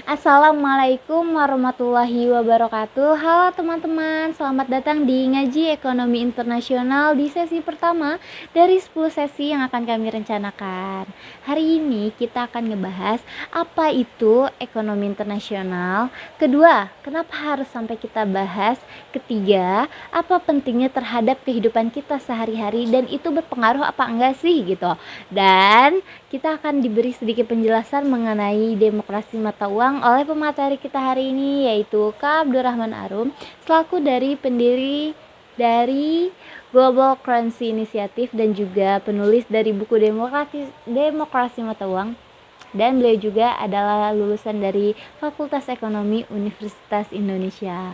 Assalamualaikum warahmatullahi wabarakatuh. Halo teman-teman, selamat datang di Ngaji Ekonomi Internasional di sesi pertama dari 10 sesi yang akan kami rencanakan. Hari ini kita akan ngebahas apa itu ekonomi internasional. Kedua, kenapa harus sampai kita bahas? Ketiga, apa pentingnya terhadap kehidupan kita sehari-hari dan itu berpengaruh apa enggak sih gitu. Dan kita akan diberi sedikit penjelasan mengenai demokrasi mata uang oleh pemateri kita hari ini, yaitu Kak Abdurrahman Arum selaku dari pendiri dari Global Currency Initiative dan juga penulis dari buku Demokrasi Mata Uang, dan beliau juga adalah lulusan dari Fakultas Ekonomi Universitas Indonesia.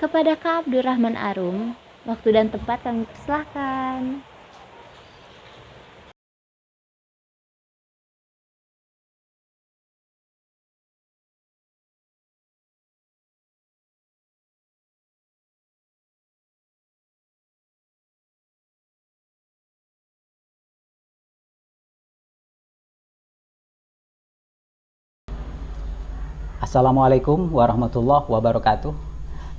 Kepada Kak Abdurrahman Arum, waktu dan tempat kami persilahkan. Assalamualaikum warahmatullahi wabarakatuh.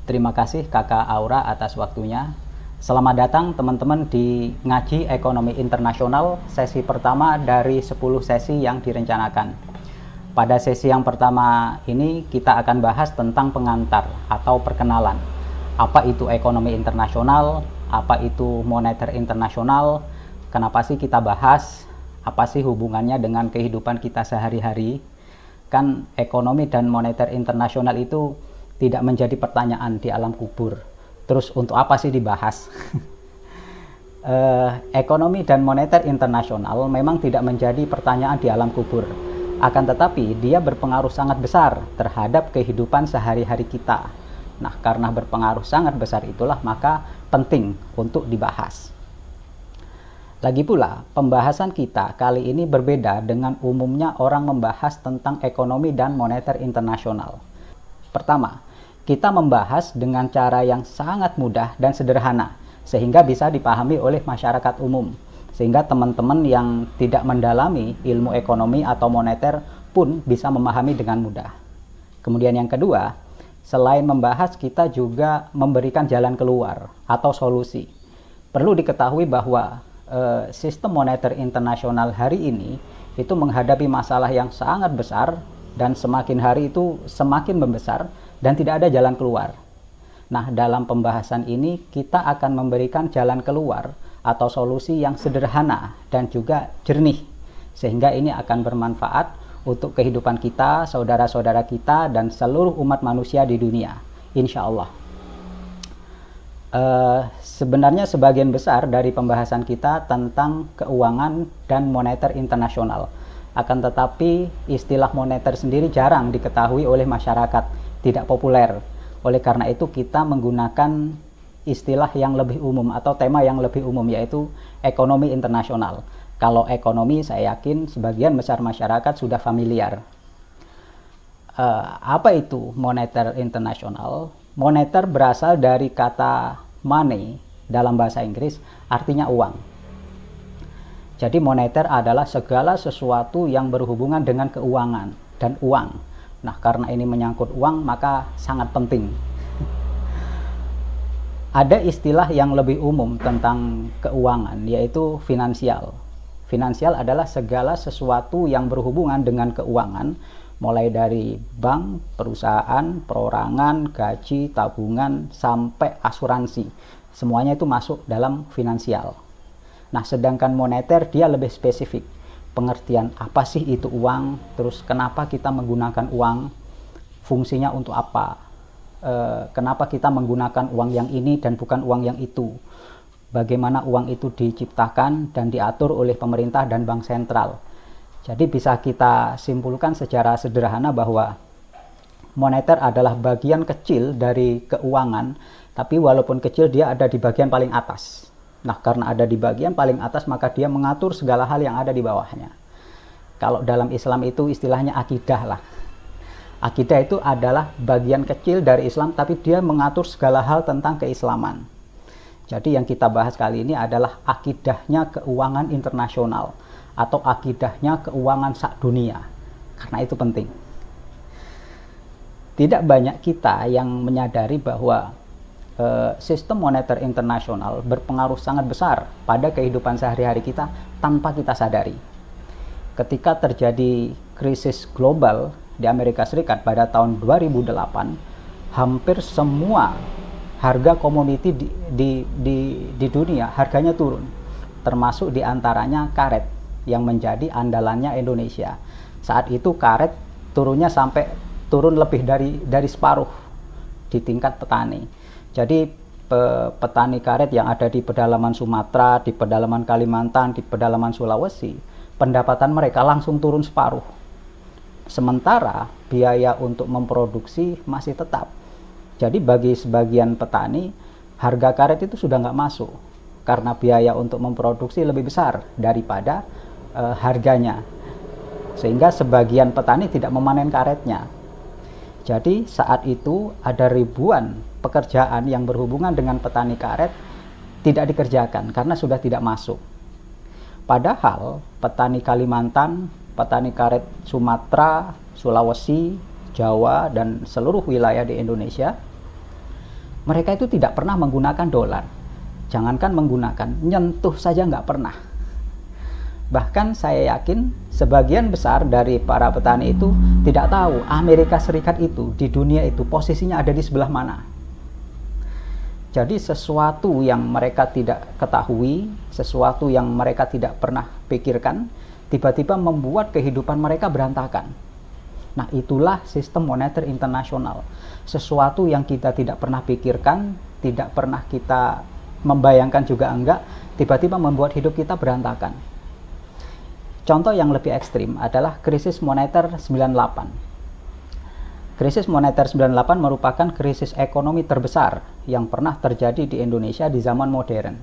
Terima kasih Kakak Aura atas waktunya. Selamat datang teman-teman di Ngaji Ekonomi Internasional sesi pertama dari 10 sesi yang direncanakan. Pada sesi yang pertama ini kita akan bahas tentang pengantar atau perkenalan. Apa itu ekonomi internasional? Apa itu moneter internasional? Kenapa sih kita bahas? Apa sih hubungannya dengan kehidupan kita sehari-hari? Kan ekonomi dan moneter internasional itu tidak menjadi pertanyaan di alam kubur. Terus untuk apa sih dibahas? Ekonomi dan moneter internasional memang tidak menjadi pertanyaan di alam kubur. Akan tetapi dia berpengaruh sangat besar terhadap kehidupan sehari-hari kita. Nah, karena berpengaruh sangat besar itulah maka penting untuk dibahas. Lagi pula, pembahasan kita kali ini berbeda dengan umumnya orang membahas tentang ekonomi dan moneter internasional. Pertama, kita membahas dengan cara yang sangat mudah dan sederhana, sehingga bisa dipahami oleh masyarakat umum. Sehingga teman-teman yang tidak mendalami ilmu ekonomi atau moneter pun bisa memahami dengan mudah. Kemudian yang kedua, selain membahas, kita juga memberikan jalan keluar atau solusi. Perlu diketahui bahwa sistem moneter internasional hari ini itu menghadapi masalah yang sangat besar dan semakin hari itu semakin membesar dan tidak ada jalan keluar. Nah, dalam pembahasan ini kita akan memberikan jalan keluar atau solusi yang sederhana dan juga jernih, sehingga ini akan bermanfaat untuk kehidupan kita, saudara-saudara kita, dan seluruh umat manusia di dunia, insya Allah. Sebenarnya sebagian besar dari pembahasan kita tentang keuangan dan moneter internasional. Akan tetapi istilah moneter sendiri jarang diketahui oleh masyarakat, tidak populer. Oleh karena itu kita menggunakan istilah yang lebih umum atau tema yang lebih umum, yaitu ekonomi internasional. Kalau ekonomi saya yakin sebagian besar masyarakat sudah familiar. Apa itu moneter internasional? Moneter berasal dari kata money dalam bahasa Inggris, artinya uang. Jadi moneter adalah segala sesuatu yang berhubungan dengan keuangan dan uang. Nah, karena ini menyangkut uang, maka sangat penting. Ada istilah yang lebih umum tentang keuangan, yaitu finansial. Finansial adalah segala sesuatu yang berhubungan dengan keuangan, mulai dari bank, perusahaan, perorangan, gaji, tabungan, sampai asuransi. Semuanya itu masuk dalam finansial. Nah, sedangkan moneter dia lebih spesifik. Pengertian apa sih itu uang, terus kenapa kita menggunakan uang, fungsinya untuk apa, kenapa kita menggunakan uang yang ini dan bukan uang yang itu, bagaimana uang itu diciptakan dan diatur oleh pemerintah dan bank sentral. Jadi bisa kita simpulkan secara sederhana bahwa moneter adalah bagian kecil dari keuangan, tapi walaupun kecil dia ada di bagian paling atas. Nah, karena ada di bagian paling atas maka dia mengatur segala hal yang ada di bawahnya. Kalau dalam Islam itu istilahnya akidah lah. Akidah itu adalah bagian kecil dari Islam, tapi dia mengatur segala hal tentang keislaman. Jadi yang kita bahas kali ini adalah akidahnya keuangan internasional atau akidahnya keuangan sak dunia. Karena itu penting. Tidak banyak kita yang menyadari bahwa sistem moneter internasional berpengaruh sangat besar pada kehidupan sehari-hari kita tanpa kita sadari. Ketika terjadi krisis global di Amerika Serikat pada tahun 2008, hampir semua harga komoditi di dunia harganya turun, termasuk diantaranya karet yang menjadi andalannya Indonesia. Saat itu karet turun lebih dari separuh di tingkat petani. Jadi petani karet yang ada di pedalaman Sumatera, di pedalaman Kalimantan, di pedalaman Sulawesi, pendapatan mereka langsung turun separuh. Sementara biaya untuk memproduksi masih tetap. Jadi bagi sebagian petani, harga karet itu sudah nggak masuk karena biaya untuk memproduksi lebih besar daripada harganya. Sehingga sebagian petani tidak memanen karetnya. Jadi saat itu ada ribuan pekerjaan yang berhubungan dengan petani karet tidak dikerjakan karena sudah tidak masuk. Padahal petani Kalimantan, petani karet Sumatera, Sulawesi, Jawa, dan seluruh wilayah di Indonesia, mereka itu tidak pernah menggunakan dolar. Jangankan menggunakan, nyentuh saja nggak pernah. Bahkan saya yakin sebagian besar dari para petani itu tidak tahu Amerika Serikat itu di dunia itu posisinya ada di sebelah mana. Jadi sesuatu yang mereka tidak ketahui, sesuatu yang mereka tidak pernah pikirkan, tiba-tiba membuat kehidupan mereka berantakan. Nah, itulah sistem moneter internasional. Sesuatu yang kita tidak pernah pikirkan, tidak pernah kita membayangkan juga enggak, tiba-tiba membuat hidup kita berantakan. Contoh yang lebih ekstrim adalah krisis moneter 98. Krisis moneter 98 merupakan krisis ekonomi terbesar yang pernah terjadi di Indonesia di zaman modern.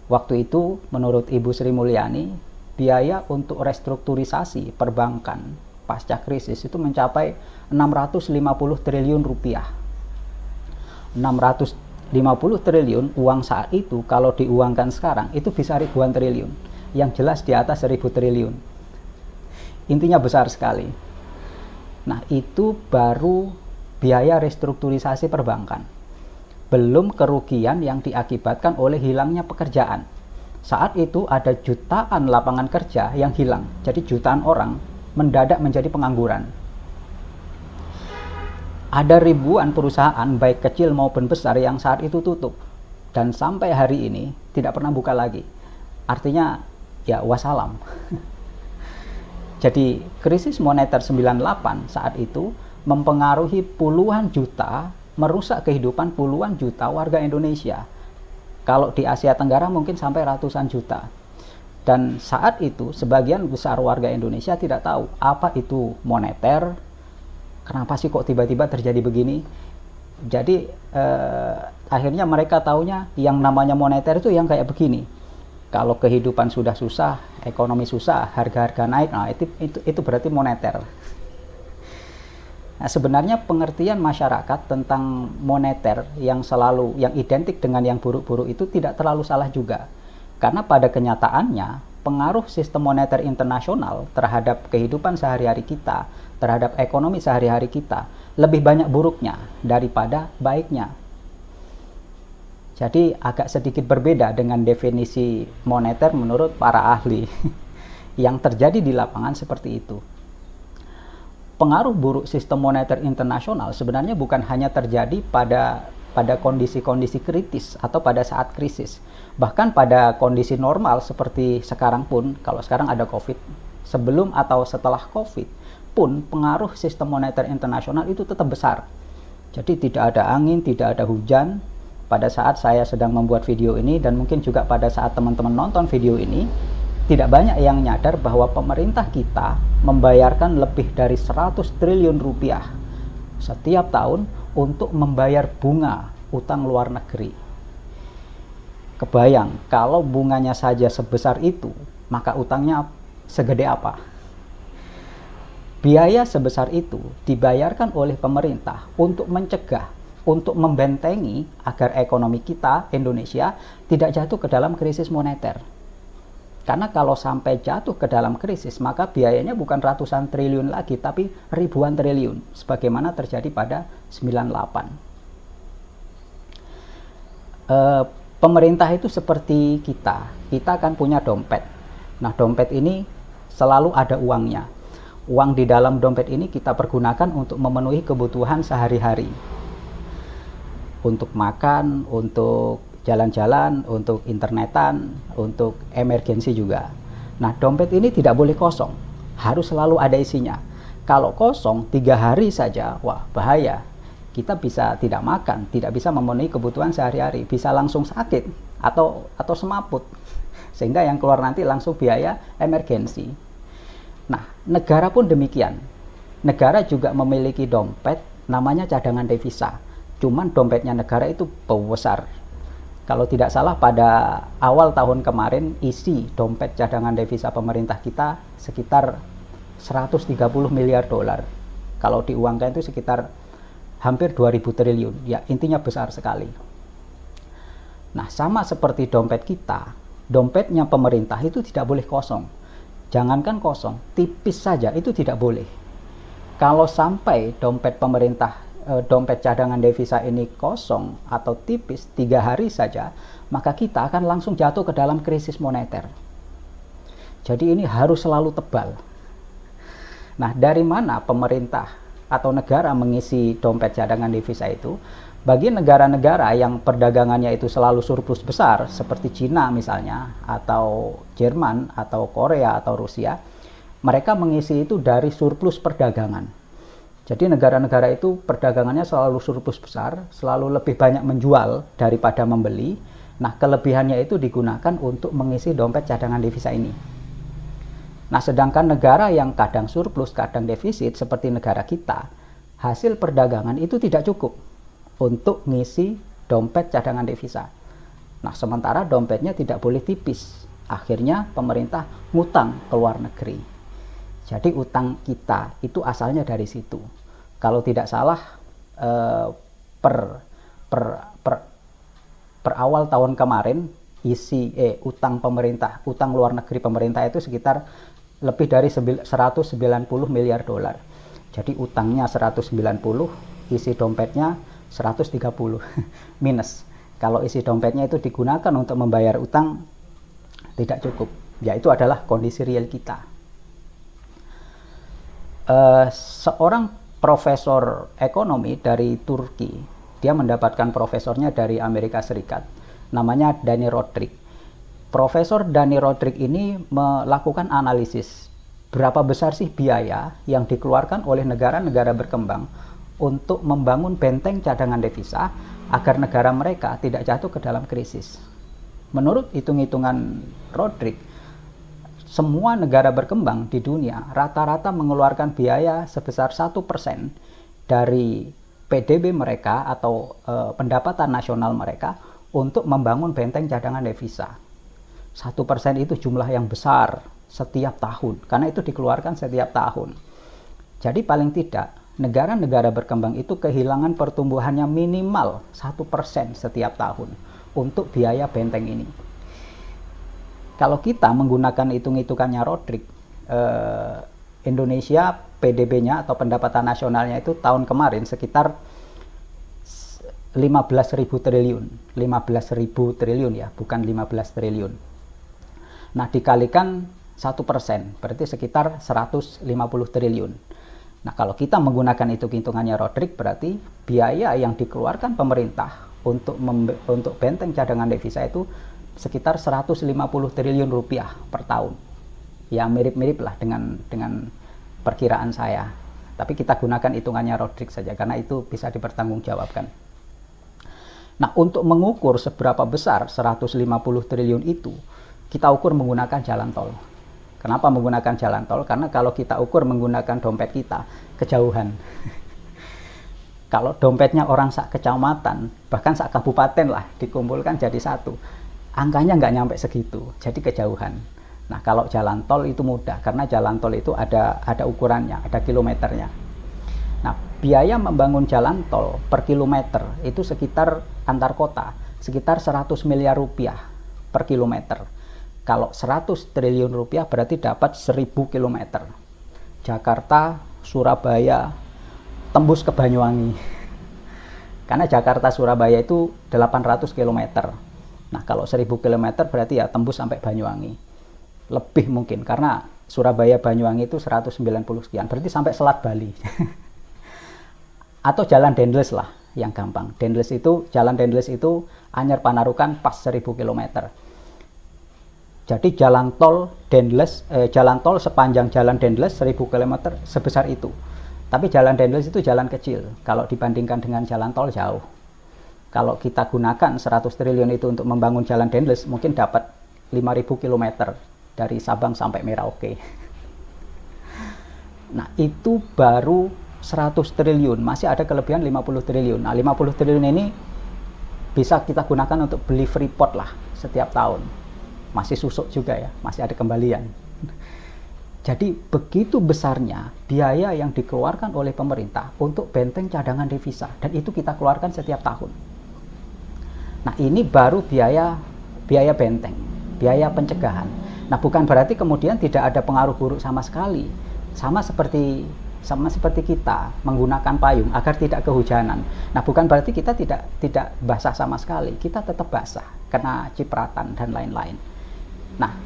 Waktu itu, menurut Ibu Sri Mulyani, biaya untuk restrukturisasi perbankan pasca krisis itu mencapai 650 triliun rupiah. 650 triliun uang saat itu kalau diuangkan sekarang itu bisa ribuan triliun. Yang jelas di atas 1000 triliun. Intinya besar sekali. Nah, itu baru biaya restrukturisasi perbankan. Belum kerugian yang diakibatkan oleh hilangnya pekerjaan. Saat itu ada jutaan lapangan kerja yang hilang. Jadi jutaan orang mendadak menjadi pengangguran. Ada ribuan perusahaan baik kecil maupun besar yang saat itu tutup. Dan sampai hari ini tidak pernah buka lagi. Artinya ya wassalam. Jadi krisis moneter 98 saat itu mempengaruhi puluhan juta, merusak kehidupan puluhan juta warga Indonesia. Kalau di Asia Tenggara mungkin sampai ratusan juta. Dan saat itu sebagian besar warga Indonesia tidak tahu apa itu moneter, kenapa sih kok tiba-tiba terjadi begini. Jadi akhirnya mereka taunya yang namanya moneter itu yang kayak begini. Kalau kehidupan sudah susah, ekonomi susah, harga-harga naik, nah itu berarti moneter. Nah, sebenarnya pengertian masyarakat tentang moneter yang identik dengan yang buruk-buruk itu tidak terlalu salah juga. Karena pada kenyataannya, pengaruh sistem moneter internasional terhadap kehidupan sehari-hari kita, terhadap ekonomi sehari-hari kita, lebih banyak buruknya daripada baiknya. Jadi agak sedikit berbeda dengan definisi moneter menurut para ahli. Yang terjadi di lapangan seperti itu. Pengaruh buruk sistem moneter internasional sebenarnya bukan hanya terjadi pada kondisi-kondisi kritis atau pada saat krisis. Bahkan pada kondisi normal seperti sekarang pun, kalau sekarang ada COVID, sebelum atau setelah COVID pun pengaruh sistem moneter internasional itu tetap besar. Jadi tidak ada angin, tidak ada hujan. Pada saat saya sedang membuat video ini dan mungkin juga pada saat teman-teman nonton video ini, tidak banyak yang nyadar bahwa pemerintah kita membayarkan lebih dari 100 triliun rupiah setiap tahun untuk membayar bunga utang luar negeri. Kebayang, kalau bunganya saja sebesar itu, maka utangnya segede apa? Biaya sebesar itu dibayarkan oleh pemerintah untuk mencegah, untuk membentengi agar ekonomi kita, Indonesia, tidak jatuh ke dalam krisis moneter. Karena kalau sampai jatuh ke dalam krisis, maka biayanya bukan ratusan triliun lagi, tapi ribuan triliun, sebagaimana terjadi pada 98. Pemerintah itu seperti kita akan punya dompet. Nah, dompet ini selalu ada uangnya. Uang di dalam dompet ini kita pergunakan untuk memenuhi kebutuhan sehari-hari. Untuk makan, untuk jalan-jalan, untuk internetan, untuk emergensi juga. Nah, dompet ini tidak boleh kosong, harus selalu ada isinya. Kalau kosong 3 hari saja, wah bahaya. Kita bisa tidak makan, tidak bisa memenuhi kebutuhan sehari-hari, bisa langsung sakit atau semaput, sehingga yang keluar nanti langsung biaya emergensi. Nah, negara pun demikian. Negara juga memiliki dompet namanya cadangan devisa. Cuman dompetnya negara itu besar. Kalau tidak salah pada awal tahun kemarin isi dompet cadangan devisa pemerintah kita sekitar 130 miliar dolar. Kalau diuangkan itu sekitar hampir 2000 triliun. Ya, intinya besar sekali. Nah, sama seperti dompet kita, dompetnya pemerintah itu tidak boleh kosong. Jangankan kosong, tipis saja itu tidak boleh. Kalau sampai dompet pemerintah, dompet cadangan devisa ini kosong atau tipis 3 hari saja, maka kita akan langsung jatuh ke dalam krisis moneter. Jadi ini harus selalu tebal. Nah, dari mana pemerintah atau negara mengisi dompet cadangan devisa itu? Bagi negara-negara yang perdagangannya itu selalu surplus besar, seperti Cina misalnya, atau Jerman, atau Korea, atau Rusia, mereka mengisi itu dari surplus perdagangan. Jadi negara-negara itu perdagangannya selalu surplus besar, selalu lebih banyak menjual daripada membeli. Nah, kelebihannya itu digunakan untuk mengisi dompet cadangan devisa ini. Nah, sedangkan negara yang kadang surplus, kadang defisit, seperti negara kita, hasil perdagangan itu tidak cukup untuk mengisi dompet cadangan devisa. Nah, sementara dompetnya tidak boleh tipis. Akhirnya pemerintah ngutang ke luar negeri. Jadi utang kita itu asalnya dari situ. Kalau tidak salah, per awal tahun kemarin utang pemerintah, utang luar negeri pemerintah itu sekitar lebih dari 190 miliar dolar. Jadi utangnya 190, isi dompetnya 130 minus. Kalau isi dompetnya itu digunakan untuk membayar utang, tidak cukup. Ya, itu adalah kondisi real kita. Seorang profesor ekonomi dari Turki, dia mendapatkan profesornya dari Amerika Serikat, namanya Dani Rodrik. Profesor Dani Rodrik ini melakukan analisis berapa besar sih biaya yang dikeluarkan oleh negara-negara berkembang untuk membangun benteng cadangan devisa agar negara mereka tidak jatuh ke dalam krisis. Menurut hitung-hitungan Rodrik, semua negara berkembang di dunia rata-rata mengeluarkan biaya sebesar 1% dari PDB mereka atau pendapatan nasional mereka untuk membangun benteng cadangan devisa. 1% itu jumlah yang besar setiap tahun, karena itu dikeluarkan setiap tahun. Jadi paling tidak, negara-negara berkembang itu kehilangan pertumbuhannya minimal 1% setiap tahun untuk biaya benteng ini. Kalau kita menggunakan hitung-hitungannya Rodrik, Indonesia PDB-nya atau pendapatan nasionalnya itu tahun kemarin sekitar 15.000 triliun. 15.000 triliun ya, bukan 15 triliun. Nah, dikalikan 1%, berarti sekitar 150 triliun. Nah, kalau kita menggunakan hitung-hitungannya Rodrik, berarti biaya yang dikeluarkan pemerintah untuk benteng cadangan devisa itu sekitar 150 triliun rupiah per tahun. Ya, mirip-mirip lah dengan perkiraan saya. Tapi kita gunakan hitungannya Rodrik saja karena itu bisa dipertanggungjawabkan. Nah, untuk mengukur seberapa besar 150 triliun itu, kita ukur menggunakan jalan tol. Kenapa menggunakan jalan tol? Karena kalau kita ukur menggunakan dompet kita, kejauhan. Kalau dompetnya orang sak kecamatan, bahkan sak kabupaten lah, dikumpulkan jadi satu, angkanya nggak nyampe segitu, jadi kejauhan. Nah, kalau jalan tol itu mudah, karena jalan tol itu ada ukurannya, ada kilometernya. Nah, biaya membangun jalan tol per kilometer itu sekitar antar kota, sekitar 100 miliar rupiah per kilometer. Kalau 100 triliun rupiah berarti dapat 1000 kilometer. Jakarta, Surabaya, tembus ke Banyuwangi. Karena Jakarta Surabaya itu 800 kilometer. Nah, kalau 1000 kilometer berarti ya tembus sampai Banyuwangi. Lebih mungkin karena Surabaya Banyuwangi itu 190 sekian. Berarti sampai Selat Bali. Atau jalan Dendles lah yang gampang. Jalan Dendles itu Anyar Panarukan pas 1000 kilometer. Jadi jalan tol sepanjang jalan Dendles 1000 km sebesar itu. Tapi jalan Dendles itu jalan kecil. Kalau dibandingkan dengan jalan tol jauh. Kalau kita gunakan 100 triliun itu untuk membangun jalan Dendles, mungkin dapat 5000 km dari Sabang sampai Merauke. Nah, itu baru 100 triliun. Masih ada kelebihan 50 triliun. Nah, 50 triliun ini bisa kita gunakan untuk beli freeport lah setiap tahun. Masih susuk juga ya, masih ada kembalian. Jadi begitu besarnya biaya yang dikeluarkan oleh pemerintah untuk benteng cadangan devisa, dan itu kita keluarkan setiap tahun. Nah, ini baru biaya benteng, biaya pencegahan. Nah, bukan berarti kemudian tidak ada pengaruh buruk sama sekali. Sama seperti kita menggunakan payung agar tidak kehujanan. Nah, bukan berarti kita tidak basah sama sekali. Kita tetap basah, kena cipratan dan lain-lain. Nah,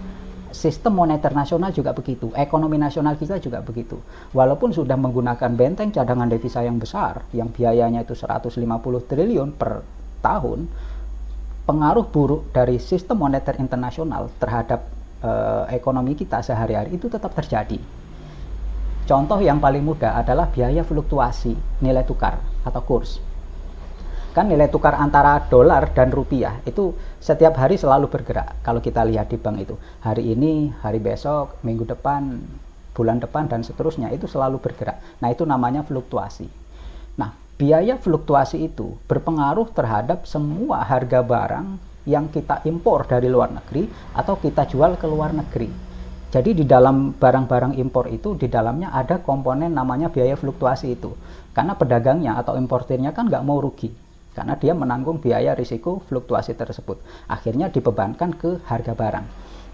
sistem moneter nasional juga begitu, ekonomi nasional kita juga begitu. Walaupun sudah menggunakan benteng cadangan devisa yang besar, yang biayanya itu 150 triliun per tahun, pengaruh buruk dari sistem moneter internasional terhadap ekonomi kita sehari-hari itu tetap terjadi. Contoh yang paling mudah adalah biaya fluktuasi nilai tukar atau kurs. Kan nilai tukar antara dolar dan rupiah itu setiap hari selalu bergerak. Kalau kita lihat di bank itu, hari ini, hari besok, minggu depan, bulan depan, dan seterusnya, itu selalu bergerak. Nah, itu namanya fluktuasi. Nah, biaya fluktuasi itu berpengaruh terhadap semua harga barang yang kita impor dari luar negeri atau kita jual ke luar negeri. Jadi di dalam barang-barang impor itu, di dalamnya ada komponen namanya biaya fluktuasi itu. Karena pedagangnya atau importirnya kan nggak mau rugi. Karena dia menanggung biaya risiko fluktuasi tersebut. Akhirnya dibebankan ke harga barang.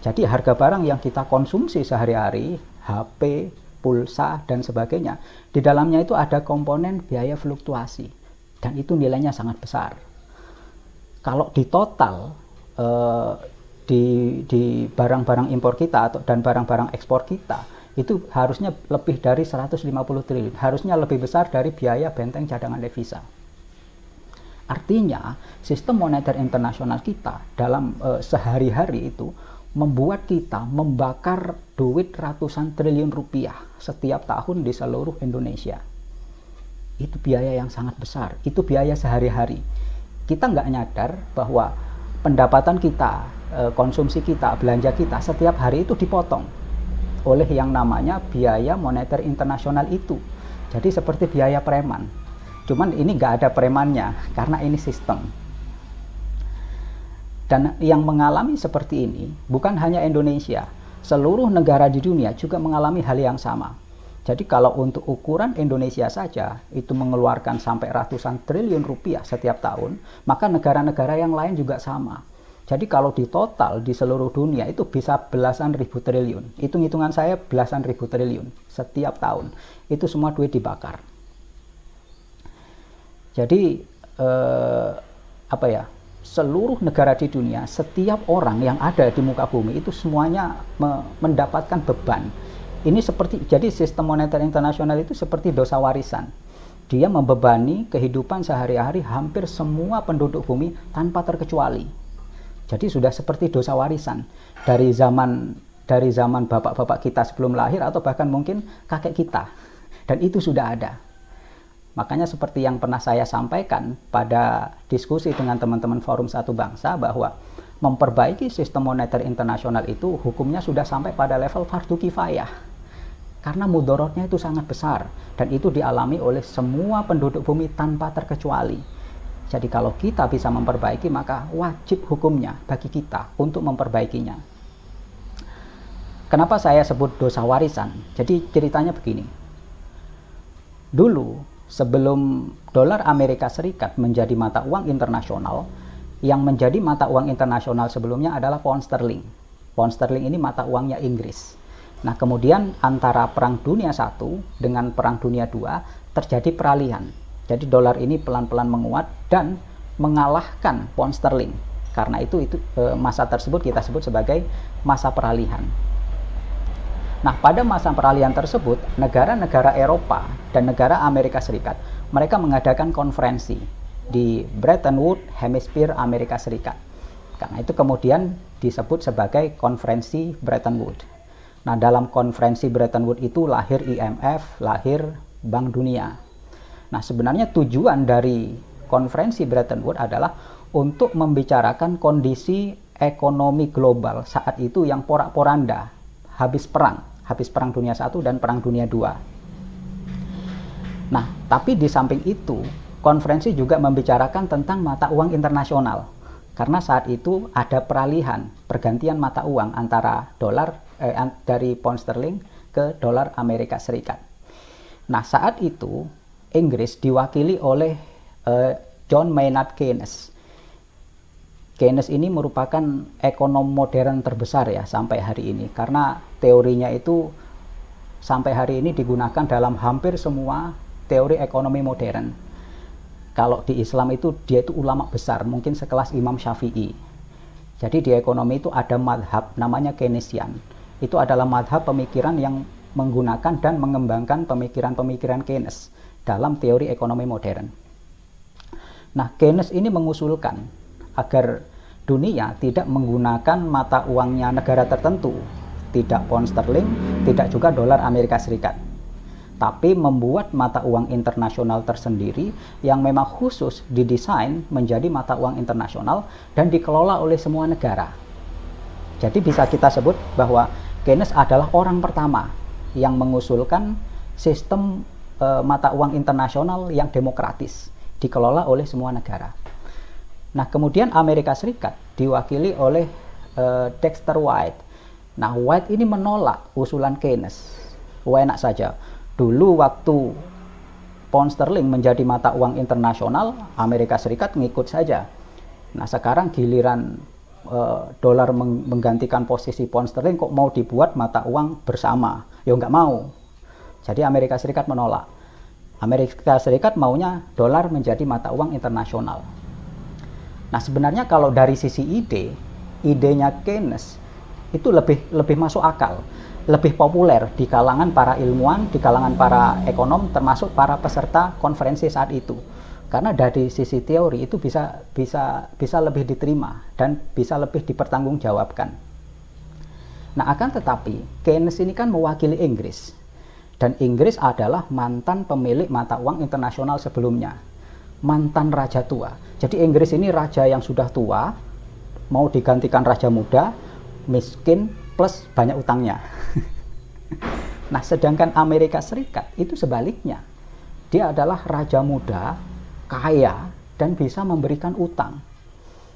Jadi harga barang yang kita konsumsi sehari-hari, HP, pulsa, dan sebagainya, di dalamnya itu ada komponen biaya fluktuasi. Dan itu nilainya sangat besar. Kalau di total, di barang-barang impor kita dan barang-barang ekspor kita, itu harusnya lebih dari 150 triliun. Harusnya lebih besar dari biaya benteng cadangan devisa. Artinya, sistem moneter internasional kita dalam sehari-hari itu membuat kita membakar duit ratusan triliun rupiah setiap tahun di seluruh Indonesia. Itu biaya yang sangat besar, itu biaya sehari-hari. Kita nggak nyadar bahwa pendapatan kita, konsumsi kita, belanja kita setiap hari itu dipotong oleh yang namanya biaya moneter internasional itu. Jadi seperti biaya preman. Cuman ini nggak ada premannya, karena ini sistem. Dan yang mengalami seperti ini, bukan hanya Indonesia, seluruh negara di dunia juga mengalami hal yang sama. Jadi kalau untuk ukuran Indonesia saja, itu mengeluarkan sampai ratusan triliun rupiah setiap tahun, maka negara-negara yang lain juga sama. Jadi kalau di total di seluruh dunia itu bisa belasan ribu triliun. Hitung-hitungan saya belasan ribu triliun setiap tahun. Itu semua duit dibakar. Jadi seluruh negara di dunia, setiap orang yang ada di muka bumi itu semuanya mendapatkan beban. Ini jadi sistem moneter internasional itu seperti dosa warisan. Dia membebani kehidupan sehari-hari hampir semua penduduk bumi tanpa terkecuali. Jadi sudah seperti dosa warisan dari zaman bapak-bapak kita sebelum lahir atau bahkan mungkin kakek kita. Dan itu sudah ada. Makanya seperti yang pernah saya sampaikan pada diskusi dengan teman-teman Forum Satu Bangsa, bahwa memperbaiki sistem moneter internasional itu hukumnya sudah sampai pada level fardu kifayah. Karena mudorotnya itu sangat besar dan itu dialami oleh semua penduduk bumi tanpa terkecuali. Jadi kalau kita bisa memperbaiki, maka wajib hukumnya bagi kita untuk memperbaikinya. Kenapa saya sebut dosa warisan? Jadi ceritanya begini. Dulu sebelum dolar Amerika Serikat menjadi mata uang internasional, yang menjadi mata uang internasional sebelumnya adalah pound sterling. Pound sterling ini mata uangnya Inggris. Nah, kemudian antara Perang Dunia I dengan Perang Dunia II terjadi peralihan. Jadi dolar ini pelan-pelan menguat dan mengalahkan pound sterling. Karena itu masa tersebut kita sebut sebagai masa peralihan. Nah, pada masa peralihan tersebut, negara-negara Eropa dan negara Amerika Serikat, mereka mengadakan konferensi di Bretton Woods, hemisfer Amerika Serikat. Karena itu kemudian disebut sebagai konferensi Bretton Woods. Nah, dalam konferensi Bretton Woods itu lahir IMF, lahir Bank Dunia. Nah, sebenarnya tujuan dari konferensi Bretton Woods adalah untuk membicarakan kondisi ekonomi global saat itu yang porak-poranda, habis Perang Dunia I dan Perang Dunia II. Nah, tapi di samping itu, konferensi juga membicarakan tentang mata uang internasional. Karena saat itu ada peralihan, pergantian mata uang antara dari pound sterling ke dolar Amerika Serikat. Nah, saat itu Inggris diwakili oleh John Maynard Keynes. Keynes ini merupakan ekonom modern terbesar ya sampai hari ini, karena teorinya itu sampai hari ini digunakan dalam hampir semua teori ekonomi modern. Kalau di Islam itu dia itu ulama besar, mungkin sekelas Imam Syafi'i. Jadi di ekonomi itu ada madhab namanya Keynesian. Itu adalah madhab pemikiran yang menggunakan dan mengembangkan pemikiran-pemikiran Keynes dalam teori ekonomi modern. Nah, Keynes ini mengusulkan agar dunia tidak menggunakan mata uangnya negara tertentu, tidak pound sterling, tidak juga dolar Amerika Serikat, tapi membuat mata uang internasional tersendiri yang memang khusus didesain menjadi mata uang internasional dan dikelola oleh semua negara. Jadi bisa kita sebut bahwa Keynes adalah orang pertama yang mengusulkan sistem mata uang internasional yang demokratis, dikelola oleh semua negara. Nah, kemudian Amerika Serikat diwakili oleh Dexter White. Nah, White ini menolak usulan Keynes. Enak saja. Dulu waktu pound sterling menjadi mata uang internasional, Amerika Serikat ngikut saja. Nah, sekarang giliran dolar menggantikan posisi pound sterling, kok mau dibuat mata uang bersama? Ya nggak mau. Jadi Amerika Serikat menolak. Amerika Serikat maunya dolar menjadi mata uang internasional. Nah, sebenarnya kalau dari sisi idenya Keynes itu lebih masuk akal, lebih populer di kalangan para ilmuwan, di kalangan para ekonom, termasuk para peserta konferensi saat itu. Karena dari sisi teori itu bisa lebih diterima dan bisa lebih dipertanggungjawabkan. Nah, akan tetapi Keynes ini kan mewakili Inggris, dan Inggris adalah mantan pemilik mata uang internasional sebelumnya, mantan raja tua. Jadi Inggris ini raja yang sudah tua, mau digantikan raja muda, miskin plus banyak utangnya. Nah, sedangkan Amerika Serikat itu sebaliknya. Dia adalah raja muda, kaya, dan bisa memberikan utang.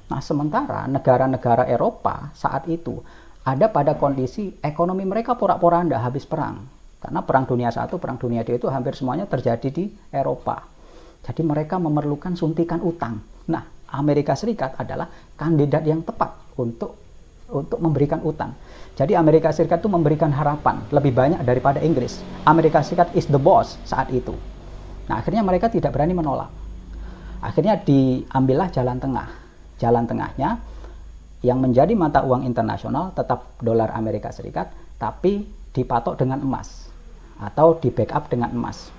Nah, sementara negara-negara Eropa saat itu ada pada kondisi ekonomi mereka porak-poranda habis perang. Karena Perang Dunia I, Perang Dunia II itu hampir semuanya terjadi di Eropa. Jadi mereka memerlukan suntikan utang. Nah, Amerika Serikat adalah kandidat yang tepat untuk memberikan utang. Jadi Amerika Serikat itu memberikan harapan lebih banyak daripada Inggris. Amerika Serikat is the boss saat itu. Nah, akhirnya mereka tidak berani menolak. Akhirnya diambillah jalan tengah. Jalan tengahnya yang menjadi mata uang internasional tetap dolar Amerika Serikat, tapi dipatok dengan emas atau di backup dengan emas.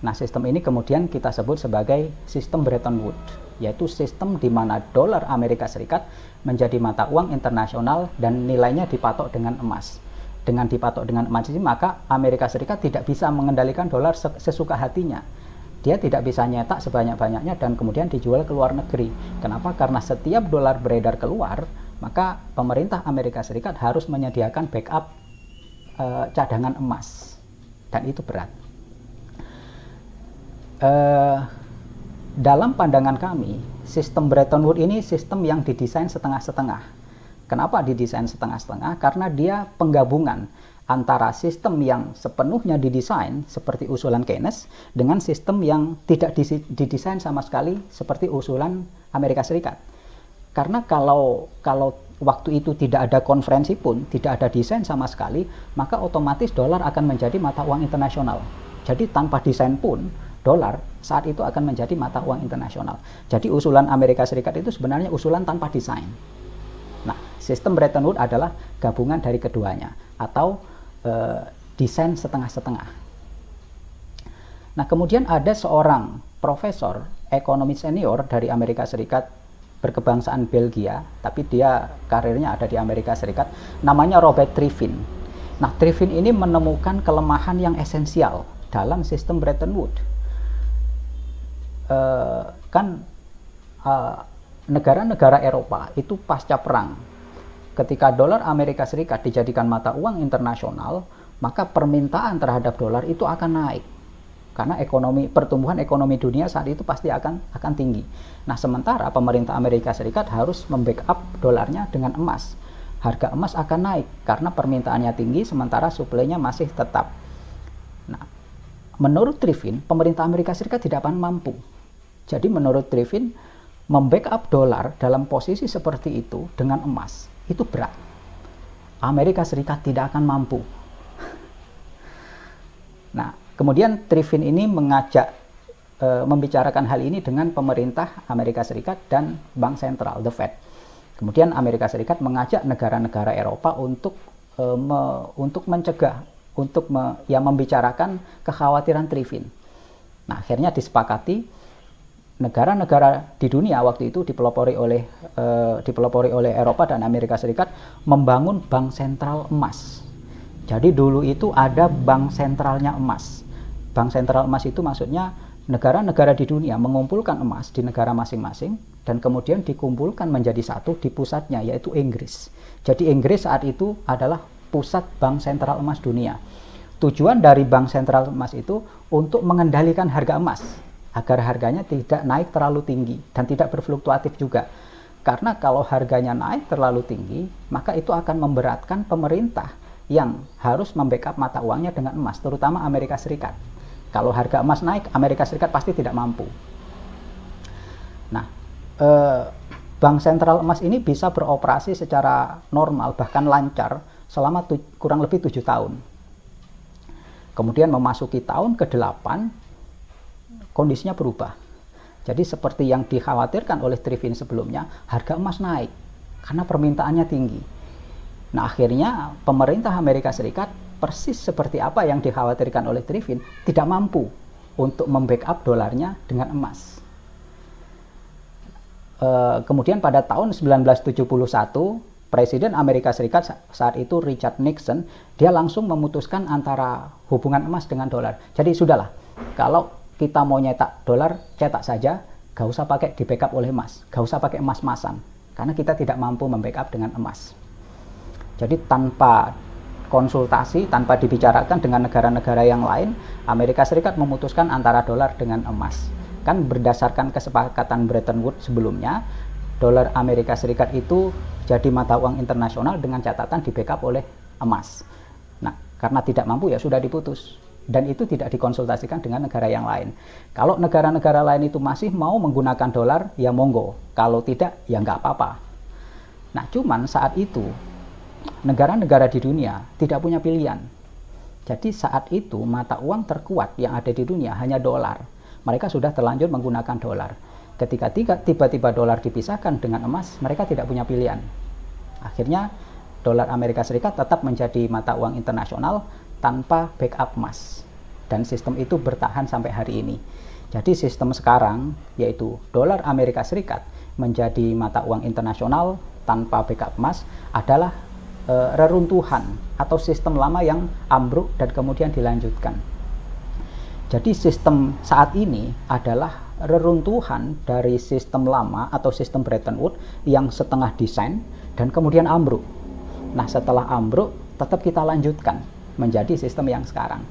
Nah, sistem ini kemudian kita sebut sebagai sistem Bretton Woods, yaitu sistem di mana dolar Amerika Serikat menjadi mata uang internasional dan nilainya dipatok dengan emas. Dengan dipatok dengan emas ini, maka Amerika Serikat tidak bisa mengendalikan dolar sesuka hatinya. Dia tidak bisa nyetak sebanyak-banyaknya dan kemudian dijual ke luar negeri. Kenapa? Karena setiap dolar beredar keluar, maka pemerintah Amerika Serikat harus menyediakan backup cadangan emas. Dan itu berat. Dalam pandangan kami, sistem Bretton Woods ini sistem yang didesain setengah-setengah. Kenapa didesain setengah-setengah? Karena dia penggabungan antara sistem yang sepenuhnya didesain seperti usulan Keynes dengan sistem yang tidak didesain sama sekali seperti usulan Amerika Serikat. Karena kalau waktu itu tidak ada konferensi pun, tidak ada desain sama sekali, maka otomatis dolar akan menjadi mata uang internasional. Jadi tanpa desain pun, dolar saat itu akan menjadi mata uang internasional. Jadi usulan Amerika Serikat itu sebenarnya usulan tanpa desain. Nah, sistem Bretton Woods adalah gabungan dari keduanya, atau desain setengah-setengah. Nah, kemudian ada seorang profesor ekonomi senior dari Amerika Serikat, berkebangsaan Belgia, tapi dia karirnya ada di Amerika Serikat, namanya Robert Triffin. Nah, Triffin ini menemukan kelemahan yang esensial dalam sistem Bretton Woods. Negara-negara Eropa itu pasca perang, ketika dolar Amerika Serikat dijadikan mata uang internasional, maka permintaan terhadap dolar itu akan naik. Karena pertumbuhan ekonomi dunia saat itu pasti akan tinggi. Nah, sementara pemerintah Amerika Serikat harus membackup dolarnya dengan emas. Harga emas akan naik karena permintaannya tinggi, sementara suplainya masih tetap. Nah, menurut Triffin, pemerintah Amerika Serikat tidak akan mampu. Jadi menurut Triffin, membackup dolar dalam posisi seperti itu dengan emas, itu berat. Amerika Serikat tidak akan mampu. Nah, kemudian Triffin ini membicarakan hal ini dengan pemerintah Amerika Serikat dan Bank Sentral, The Fed. Kemudian Amerika Serikat mengajak negara-negara Eropa untuk mencegah, membicarakan kekhawatiran Triffin. Nah, akhirnya disepakati negara-negara di dunia waktu itu dipelopori oleh Eropa dan Amerika Serikat membangun bank sentral emas. Jadi dulu itu ada bank sentralnya emas. Bank sentral emas itu maksudnya negara-negara di dunia mengumpulkan emas di negara masing-masing dan kemudian dikumpulkan menjadi satu di pusatnya, yaitu Inggris. Jadi Inggris saat itu adalah pusat bank sentral emas dunia. Tujuan dari bank sentral emas itu untuk mengendalikan harga emas agar harganya tidak naik terlalu tinggi dan tidak berfluktuatif juga. Karena kalau harganya naik terlalu tinggi, maka itu akan memberatkan pemerintah yang harus membackup mata uangnya dengan emas, terutama Amerika Serikat. Kalau harga emas naik, Amerika Serikat pasti tidak mampu. Nah, bank sentral emas ini bisa beroperasi secara normal, bahkan lancar, selama kurang lebih 7 tahun. Kemudian memasuki tahun ke-8, kondisinya berubah. Jadi seperti yang dikhawatirkan oleh Triffin sebelumnya, harga emas naik karena permintaannya tinggi. Nah, akhirnya pemerintah Amerika Serikat persis seperti apa yang dikhawatirkan oleh Triffin, tidak mampu untuk membackup dolarnya dengan emas. Kemudian pada tahun 1971, Presiden Amerika Serikat saat itu Richard Nixon, dia langsung memutuskan antara hubungan emas dengan dolar. Jadi sudahlah, kalau kita mau nyetak dolar, cetak saja, gak usah pakai di backup oleh emas, gak usah pakai emas-emasan, karena kita tidak mampu membackup dengan emas. Jadi tanpa konsultasi, tanpa dibicarakan dengan negara-negara yang lain, Amerika Serikat memutuskan antara dolar dengan emas. Kan berdasarkan kesepakatan Bretton Woods sebelumnya, dolar Amerika Serikat itu jadi mata uang internasional dengan catatan di backup oleh emas. Nah, karena tidak mampu ya sudah diputus. Dan itu tidak dikonsultasikan dengan negara yang lain. Kalau negara-negara lain itu masih mau menggunakan dolar, ya monggo. Kalau tidak, ya nggak apa-apa. Nah, cuman saat itu, negara-negara di dunia tidak punya pilihan. Jadi saat itu mata uang terkuat yang ada di dunia hanya dolar. Mereka sudah terlanjur menggunakan dolar. Ketika tiba-tiba dolar dipisahkan dengan emas, mereka tidak punya pilihan. Akhirnya dolar Amerika Serikat tetap menjadi mata uang internasional tanpa backup emas. Dan sistem itu bertahan sampai hari ini. Jadi sistem sekarang yaitu dolar Amerika Serikat menjadi mata uang internasional tanpa backup emas adalah reruntuhan atau sistem lama yang ambruk dan kemudian dilanjutkan. Jadi sistem saat ini adalah reruntuhan dari sistem lama atau sistem Bretton Woods yang setengah desain dan kemudian ambruk. Nah, setelah ambruk tetap kita lanjutkan menjadi sistem yang sekarang.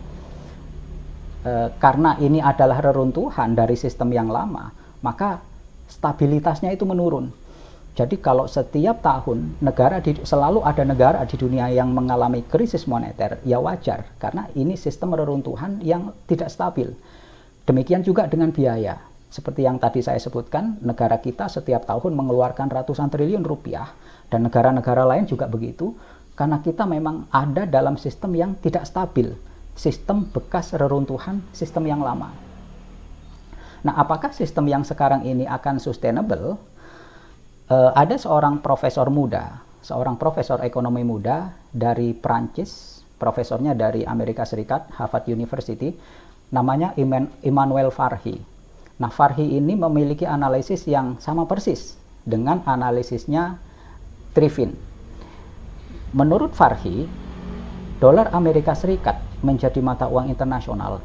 Karena ini adalah reruntuhan dari sistem yang lama, maka stabilitasnya itu menurun. Jadi kalau setiap tahun selalu ada negara di dunia yang mengalami krisis moneter, ya wajar karena ini sistem reruntuhan yang tidak stabil. Demikian juga dengan biaya. Seperti yang tadi saya sebutkan, negara kita setiap tahun mengeluarkan ratusan triliun rupiah, dan negara-negara lain juga begitu, karena kita memang ada dalam sistem yang tidak stabil, sistem bekas reruntuhan sistem yang lama. Nah, apakah sistem yang sekarang ini akan sustainable? Ada seorang profesor muda, seorang profesor ekonomi muda dari Prancis, profesornya dari Amerika Serikat, Harvard University, namanya Emmanuel Farhi. Nah, Farhi ini memiliki analisis yang sama persis dengan analisisnya Triffin. Menurut Farhi, dolar Amerika Serikat menjadi mata uang internasional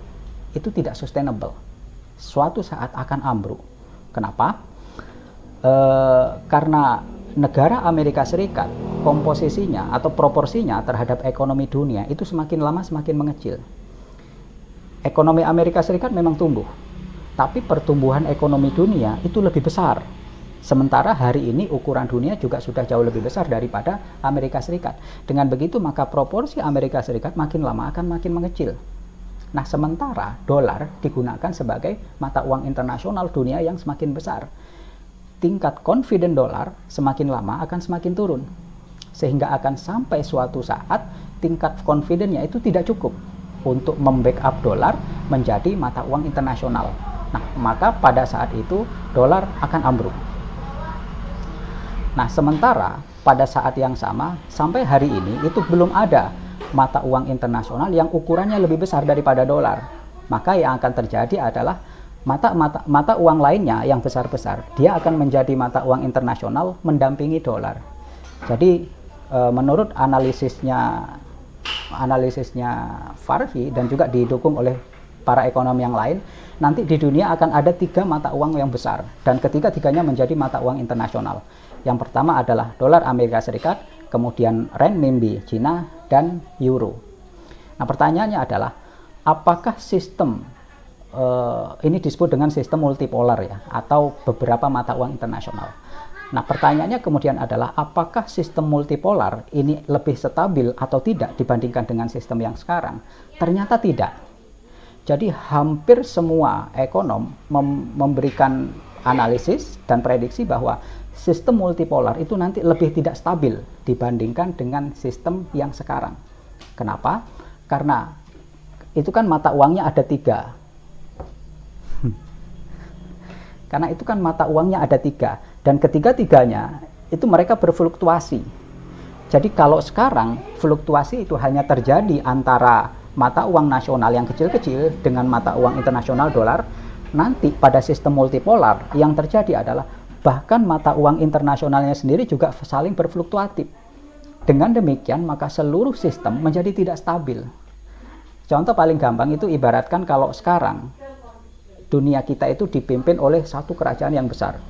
itu tidak sustainable. Suatu saat akan ambruk. Kenapa? Karena negara Amerika Serikat komposisinya atau proporsinya terhadap ekonomi dunia itu semakin lama semakin mengecil. Ekonomi Amerika Serikat memang tumbuh, tapi pertumbuhan ekonomi dunia itu lebih besar. Sementara hari ini ukuran dunia juga sudah jauh lebih besar daripada Amerika Serikat. Dengan begitu maka proporsi Amerika Serikat makin lama akan makin mengecil. Nah, sementara dolar digunakan sebagai mata uang internasional dunia yang semakin besar. Tingkat confident dolar semakin lama akan semakin turun. Sehingga akan sampai suatu saat tingkat confident-nya itu tidak cukup untuk membackup dolar menjadi mata uang internasional. Nah, maka pada saat itu dolar akan ambruk. Nah, sementara pada saat yang sama sampai hari ini itu belum ada mata uang internasional yang ukurannya lebih besar daripada dolar. Maka yang akan terjadi adalah mata uang lainnya yang besar-besar dia akan menjadi mata uang internasional mendampingi dolar. Jadi menurut analisisnya Farhi dan juga didukung oleh para ekonom yang lain, nanti di dunia akan ada 3 mata uang yang besar dan ketiga-tiganya menjadi mata uang internasional. Yang pertama adalah dolar Amerika Serikat, kemudian renminbi Cina, dan euro. Nah, pertanyaannya adalah apakah sistem ini disebut dengan sistem multipolar ya, atau beberapa mata uang internasional. Nah, pertanyaannya kemudian adalah apakah sistem multipolar ini lebih stabil atau tidak dibandingkan dengan sistem yang sekarang? Ternyata tidak. Jadi hampir semua ekonom memberikan analisis dan prediksi bahwa sistem multipolar itu nanti lebih tidak stabil dibandingkan dengan sistem yang sekarang. Kenapa? Karena itu kan mata uangnya ada 3. Karena itu kan mata uangnya ada 3 dan ketiga-tiganya itu mereka berfluktuasi. Jadi kalau sekarang fluktuasi itu hanya terjadi antara mata uang nasional yang kecil-kecil dengan mata uang internasional dolar, nanti pada sistem multipolar yang terjadi adalah bahkan mata uang internasionalnya sendiri juga saling berfluktuatif. Dengan demikian maka seluruh sistem menjadi tidak stabil. Contoh paling gampang itu ibaratkan kalau sekarang dunia kita itu dipimpin oleh satu kerajaan yang besar.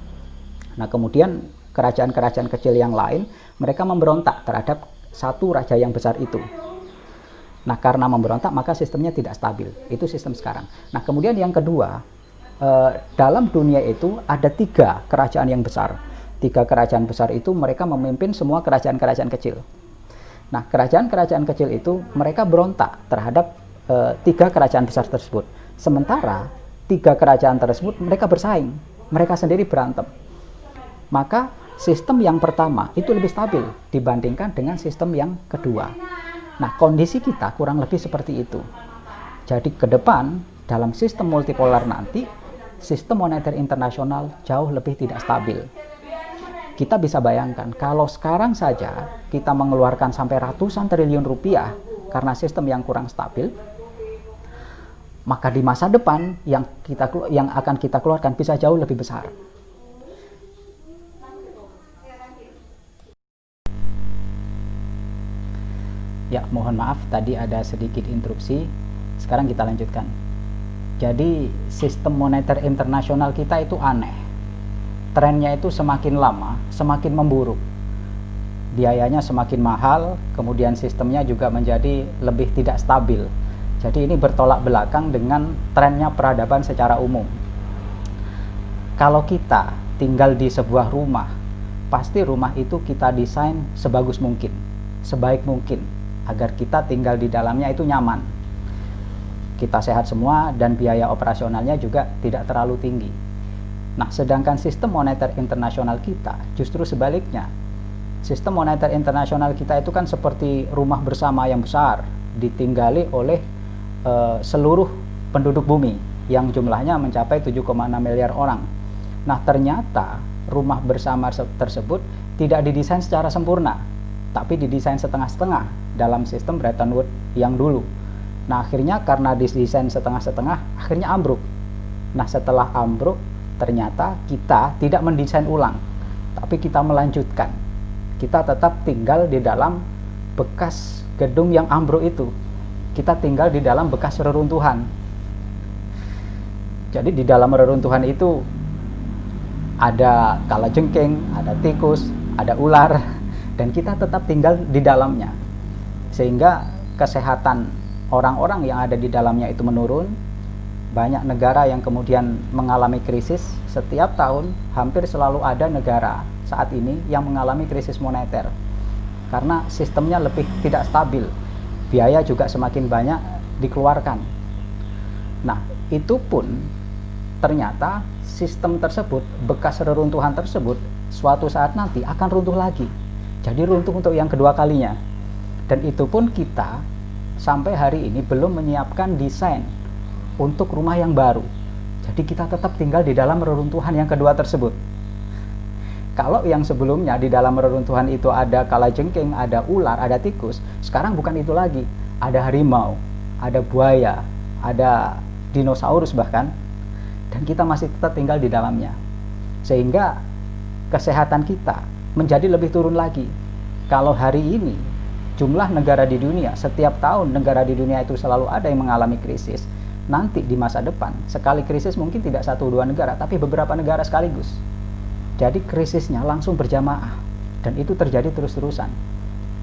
Nah, kemudian kerajaan-kerajaan kecil yang lain mereka memberontak terhadap satu raja yang besar itu. Nah, karena memberontak maka sistemnya tidak stabil. Itu sistem sekarang. Nah, kemudian yang kedua, dalam dunia itu ada 3 kerajaan yang besar. 3 kerajaan besar itu mereka memimpin semua kerajaan-kerajaan kecil. Nah, kerajaan-kerajaan kecil itu mereka berontak terhadap 3 kerajaan besar tersebut. Sementara 3 kerajaan tersebut mereka bersaing, mereka sendiri berantem. Maka sistem yang pertama itu lebih stabil dibandingkan dengan sistem yang kedua. Nah, kondisi kita kurang lebih seperti itu. Jadi ke depan dalam sistem multipolar nanti sistem moneter internasional jauh lebih tidak stabil. Kita bisa bayangkan kalau sekarang saja kita mengeluarkan sampai ratusan triliun rupiah karena sistem yang kurang stabil, maka di masa depan yang akan kita keluarkan bisa jauh lebih besar. Ya, mohon maaf tadi ada sedikit interupsi. Sekarang kita lanjutkan. Jadi sistem moneter internasional kita itu aneh. Trennya itu semakin lama semakin memburuk. Biayanya semakin mahal, kemudian sistemnya juga menjadi lebih tidak stabil. Jadi ini bertolak belakang dengan trennya peradaban secara umum. Kalau kita tinggal di sebuah rumah, pasti rumah itu kita desain sebagus mungkin, sebaik mungkin, agar kita tinggal di dalamnya itu nyaman. Kita sehat semua dan biaya operasionalnya juga tidak terlalu tinggi. Nah, sedangkan sistem moneter internasional kita justru sebaliknya. Sistem moneter internasional kita itu kan seperti rumah bersama yang besar, ditinggali oleh seluruh penduduk bumi yang jumlahnya mencapai 7,6 miliar orang. Nah, ternyata rumah bersama tersebut tidak didesain secara sempurna, tapi didesain setengah-setengah dalam sistem Bretton Woods yang dulu. Nah, akhirnya karena didesain setengah-setengah, akhirnya ambruk. Nah, setelah ambruk, ternyata kita tidak mendesain ulang, tapi kita melanjutkan. Kita tetap tinggal di dalam bekas gedung yang ambruk itu. Kita tinggal di dalam bekas reruntuhan. Jadi di dalam reruntuhan itu ada kalajengking, ada tikus, ada ular, dan kita tetap tinggal di dalamnya. Sehingga kesehatan orang-orang yang ada di dalamnya itu menurun. Banyak negara yang kemudian mengalami krisis. Setiap tahun hampir selalu ada negara saat ini yang mengalami krisis moneter. Karena sistemnya lebih tidak stabil. Biaya juga semakin banyak dikeluarkan. Nah, itu pun ternyata sistem tersebut, bekas reruntuhan tersebut, suatu saat nanti akan runtuh lagi. Jadi runtuh untuk yang kedua kalinya. Dan itu pun kita sampai hari ini belum menyiapkan desain untuk rumah yang baru. Jadi kita tetap tinggal di dalam reruntuhan yang kedua tersebut. Kalau yang sebelumnya di dalam reruntuhan itu ada kalajengking, ada ular, ada tikus, sekarang bukan itu lagi. Ada harimau, ada buaya, ada dinosaurus bahkan. Dan kita masih tetap tinggal di dalamnya. Sehingga kesehatan kita menjadi lebih turun lagi. Kalau hari ini jumlah negara di dunia, setiap tahun negara di dunia itu selalu ada yang mengalami krisis. Nanti di masa depan, sekali krisis mungkin tidak 1-2 negara, tapi beberapa negara sekaligus. Jadi krisisnya langsung berjamaah. Dan itu terjadi terus-terusan.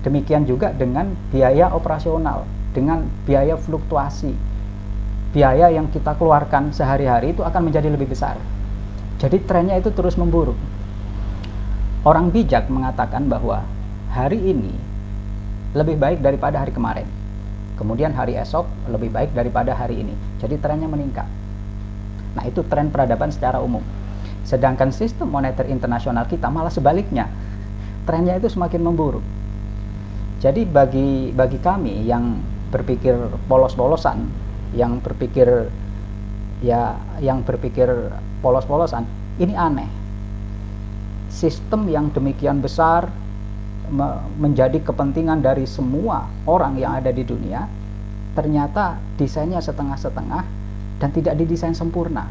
Demikian juga dengan biaya operasional, dengan biaya fluktuasi. Biaya yang kita keluarkan sehari-hari itu akan menjadi lebih besar. Jadi trennya itu terus memburuk. Orang bijak mengatakan bahwa hari ini lebih baik daripada hari kemarin. Kemudian hari esok lebih baik daripada hari ini. Jadi trennya meningkat. Nah, itu tren peradaban secara umum. Sedangkan sistem moneter internasional kita malah sebaliknya. Trennya itu semakin memburuk. Jadi bagi kami yang berpikir polos-polosan, yang berpikir polos-polosan, ini aneh. Sistem yang demikian besar menjadi kepentingan dari semua orang yang ada di dunia, ternyata desainnya setengah-setengah dan tidak didesain sempurna.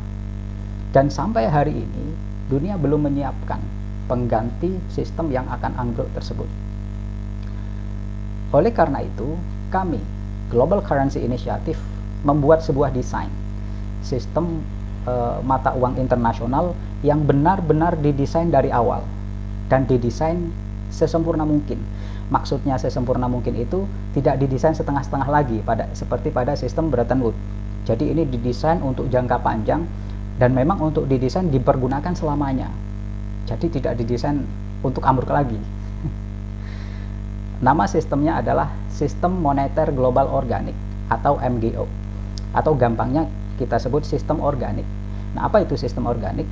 Dan sampai hari ini dunia belum menyiapkan pengganti sistem yang akan ambruk tersebut. Oleh karena itu, kami Global Currency Initiative membuat sebuah desain sistem mata uang internasional yang benar-benar didesain dari awal dan didesain sesempurna mungkin. Maksudnya sesempurna mungkin itu tidak didesain setengah-setengah lagi seperti pada sistem Bretton Woods. Jadi ini didesain untuk jangka panjang dan memang untuk didesain dipergunakan selamanya. Jadi tidak didesain untuk ambruk lagi. Nama sistemnya adalah Sistem Moneter Global Organik atau MGO. Atau gampangnya kita sebut sistem organik. Nah, apa itu sistem organik?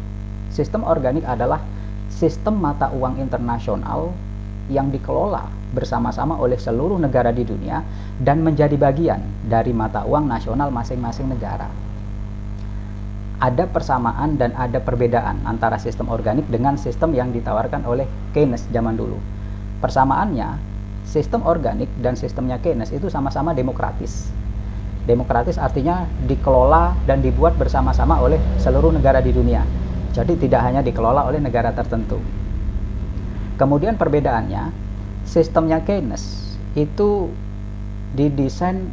Sistem organik adalah sistem mata uang internasional yang dikelola bersama-sama oleh seluruh negara di dunia dan menjadi bagian dari mata uang nasional masing-masing negara. Ada persamaan dan ada perbedaan antara sistem organik dengan sistem yang ditawarkan oleh Keynes zaman dulu. Persamaannya, sistem organik dan sistemnya Keynes itu sama-sama demokratis. Demokratis artinya dikelola dan dibuat bersama-sama oleh seluruh negara di dunia. Jadi tidak hanya dikelola oleh negara tertentu. Kemudian perbedaannya, sistemnya Keynes itu didesain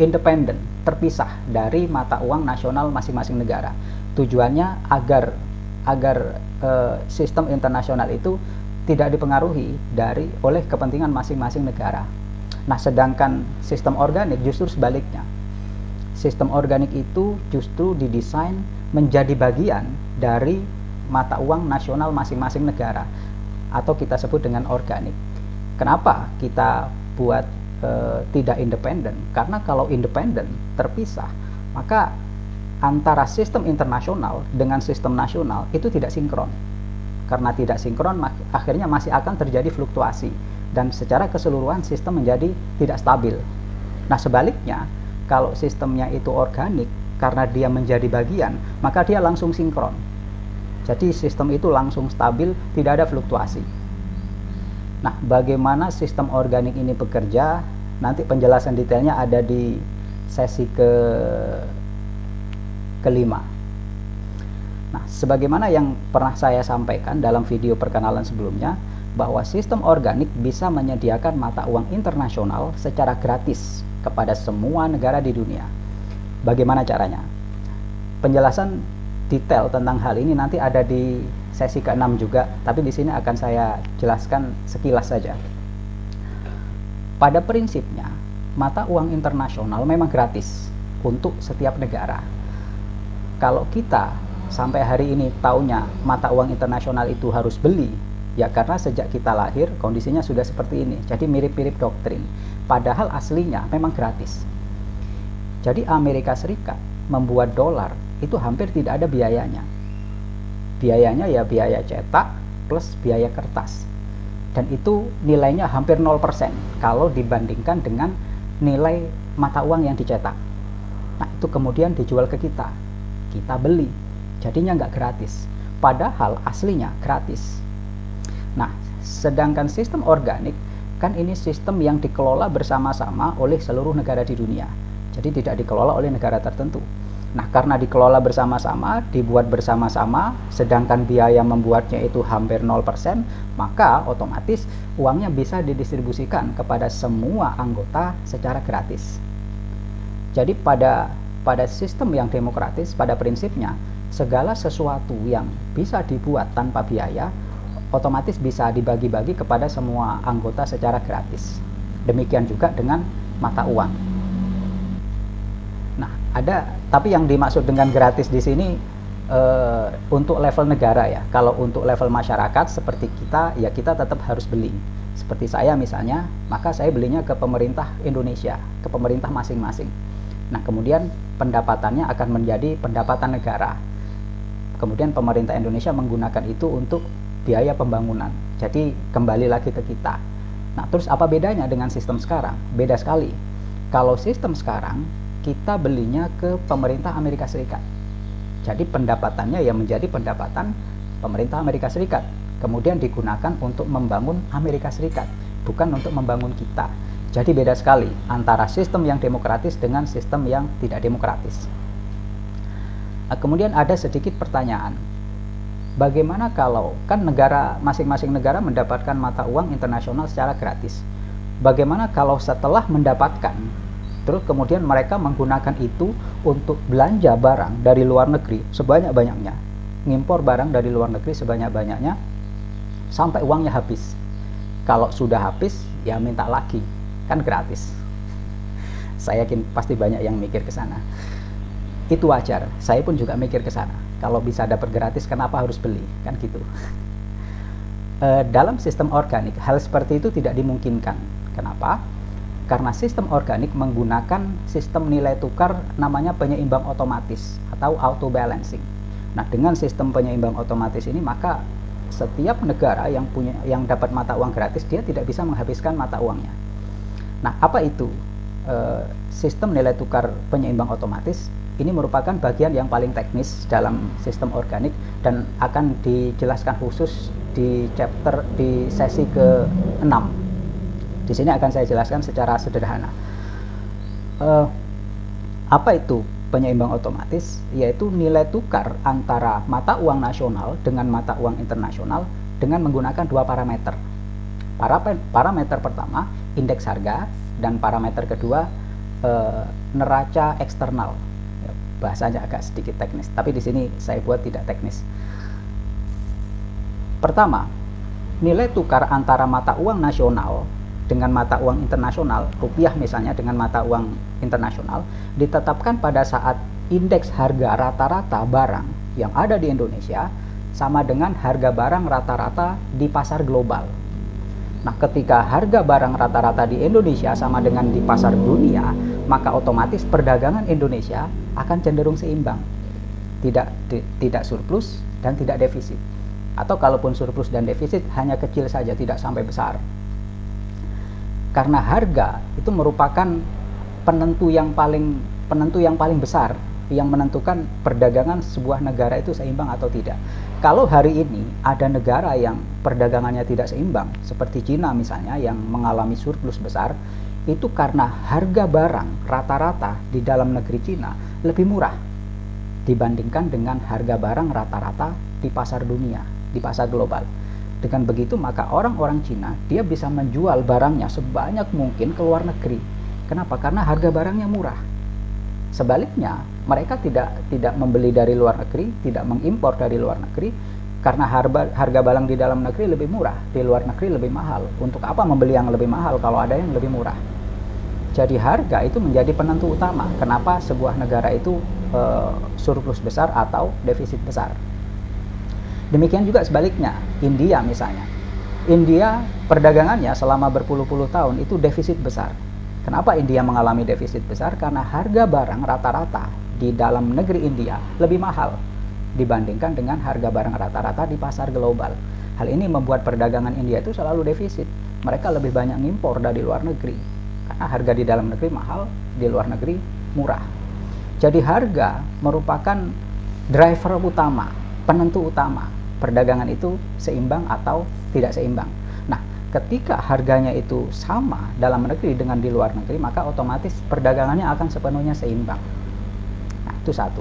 independen, terpisah dari mata uang nasional masing-masing negara. Tujuannya agar sistem internasional itu tidak dipengaruhi oleh kepentingan masing-masing negara. Nah, sedangkan sistem organik justru sebaliknya. Sistem organik itu justru didesain menjadi bagian dari mata uang nasional masing-masing negara, atau kita sebut dengan organik. Kenapa kita buat tidak independen? Karena kalau independen, terpisah, maka antara sistem internasional dengan sistem nasional itu tidak sinkron. Karena tidak sinkron, akhirnya masih akan terjadi fluktuasi dan secara keseluruhan sistem menjadi tidak stabil. Nah, sebaliknya, kalau sistemnya itu organik, karena dia menjadi bagian, maka dia langsung sinkron. Jadi sistem itu langsung stabil, tidak ada fluktuasi. Nah, bagaimana sistem organik ini bekerja? Nanti penjelasan detailnya ada di sesi kelima. Nah, sebagaimana yang pernah saya sampaikan dalam video perkenalan sebelumnya, bahwa sistem organik bisa menyediakan mata uang internasional secara gratis kepada semua negara di dunia. Bagaimana caranya? Penjelasan detail tentang hal ini nanti ada di sesi ke-6 juga, tapi di sini akan saya jelaskan sekilas saja. Pada prinsipnya, mata uang internasional memang gratis untuk setiap negara. Kalau kita sampai hari ini taunya mata uang internasional itu harus beli, ya karena sejak kita lahir kondisinya sudah seperti ini. Jadi mirip-mirip doktrin. Padahal aslinya memang gratis. Jadi Amerika Serikat membuat dolar itu hampir tidak ada biayanya. Biayanya ya biaya cetak plus biaya kertas. Dan itu nilainya hampir 0% kalau dibandingkan dengan nilai mata uang yang dicetak. Nah, itu kemudian dijual ke kita. Kita beli. Jadinya nggak gratis. Padahal aslinya gratis. Nah, sedangkan sistem organik, kan ini sistem yang dikelola bersama-sama oleh seluruh negara di dunia. Jadi tidak dikelola oleh negara tertentu. Nah, karena dikelola bersama-sama, dibuat bersama-sama, sedangkan biaya membuatnya itu hampir 0%, maka otomatis uangnya bisa didistribusikan kepada semua anggota secara gratis. Jadi pada sistem yang demokratis, pada prinsipnya, segala sesuatu yang bisa dibuat tanpa biaya, otomatis bisa dibagi-bagi kepada semua anggota secara gratis. Demikian juga dengan mata uang. Nah, tapi yang dimaksud dengan gratis di sini untuk level negara ya. Kalau untuk level masyarakat seperti kita, ya kita tetap harus beli. Seperti saya misalnya, maka saya belinya ke pemerintah Indonesia, ke pemerintah masing-masing. Nah, kemudian pendapatannya akan menjadi pendapatan negara. Kemudian pemerintah Indonesia menggunakan itu untuk biaya pembangunan. Jadi kembali lagi ke kita. Nah, terus apa bedanya dengan sistem sekarang? Beda sekali. Kalau sistem sekarang, kita belinya ke pemerintah Amerika Serikat. Jadi pendapatannya ya menjadi pendapatan pemerintah Amerika Serikat. Kemudian digunakan untuk membangun Amerika Serikat, bukan untuk membangun kita. Jadi beda sekali antara sistem yang demokratis dengan sistem yang tidak demokratis. Nah, kemudian ada sedikit pertanyaan. Bagaimana kalau kan masing-masing negara mendapatkan mata uang internasional secara gratis? Bagaimana kalau setelah mendapatkan, terus kemudian mereka menggunakan itu untuk belanja barang dari luar negeri sebanyak-banyaknya, ngimpor barang dari luar negeri sebanyak-banyaknya sampai uangnya habis. Kalau sudah habis, ya minta lagi, kan gratis. Saya yakin pasti banyak yang mikir ke sana. Itu wajar, saya pun juga mikir ke sana. Kalau bisa dapat gratis, kenapa harus beli? Kan gitu. Dalam sistem organik, hal seperti itu tidak dimungkinkan. Kenapa? Karena sistem organik menggunakan sistem nilai tukar namanya penyeimbang otomatis atau auto balancing. Nah, dengan sistem penyeimbang otomatis ini, maka setiap negara yang dapat mata uang gratis, dia tidak bisa menghabiskan mata uangnya. Nah, apa itu sistem nilai tukar penyeimbang otomatis? Ini merupakan bagian yang paling teknis dalam sistem organik dan akan dijelaskan khusus di sesi ke-6. Di sini akan saya jelaskan secara sederhana. Apa itu penyeimbang otomatis? Yaitu nilai tukar antara mata uang nasional dengan mata uang internasional dengan menggunakan dua parameter. Parameter pertama, indeks harga, dan parameter kedua, neraca eksternal. Bahasanya agak sedikit teknis, tapi di sini saya buat tidak teknis. Pertama, nilai tukar antara mata uang nasional dengan mata uang internasional, rupiah misalnya dengan mata uang internasional, ditetapkan pada saat indeks harga rata-rata barang yang ada di Indonesia sama dengan harga barang rata-rata di pasar global. Nah, ketika harga barang rata-rata di Indonesia sama dengan di pasar dunia, maka otomatis perdagangan Indonesia akan cenderung seimbang, tidak surplus dan tidak defisit. Atau kalaupun surplus dan defisit hanya kecil saja, tidak sampai besar. Karena harga itu merupakan penentu yang paling besar yang menentukan perdagangan sebuah negara itu seimbang atau tidak. Kalau hari ini ada negara yang perdagangannya tidak seimbang, seperti Cina misalnya yang mengalami surplus besar, itu karena harga barang rata-rata di dalam negeri Cina lebih murah dibandingkan dengan harga barang rata-rata di pasar dunia, di pasar global. Dengan begitu maka orang-orang Cina dia bisa menjual barangnya sebanyak mungkin ke luar negeri. Kenapa? Karena harga barangnya murah. Sebaliknya, mereka tidak membeli dari luar negeri, tidak mengimpor dari luar negeri, karena harga barang di dalam negeri lebih murah, di luar negeri lebih mahal. Untuk apa membeli yang lebih mahal kalau ada yang lebih murah? Jadi harga itu menjadi penentu utama kenapa sebuah negara itu surplus besar atau defisit besar. Demikian juga sebaliknya, India misalnya. India perdagangannya selama berpuluh-puluh tahun itu defisit besar. Kenapa India mengalami defisit besar? Karena harga barang rata-rata di dalam negeri India lebih mahal dibandingkan dengan harga barang rata-rata di pasar global. Hal ini membuat perdagangan India itu selalu defisit. Mereka lebih banyak ngimpor dari luar negeri. Karena harga di dalam negeri mahal, di luar negeri murah. Jadi harga merupakan driver utama, penentu utama perdagangan itu seimbang atau tidak seimbang. Nah, ketika harganya itu sama dalam negeri dengan di luar negeri, maka otomatis perdagangannya akan sepenuhnya seimbang. Nah, itu satu.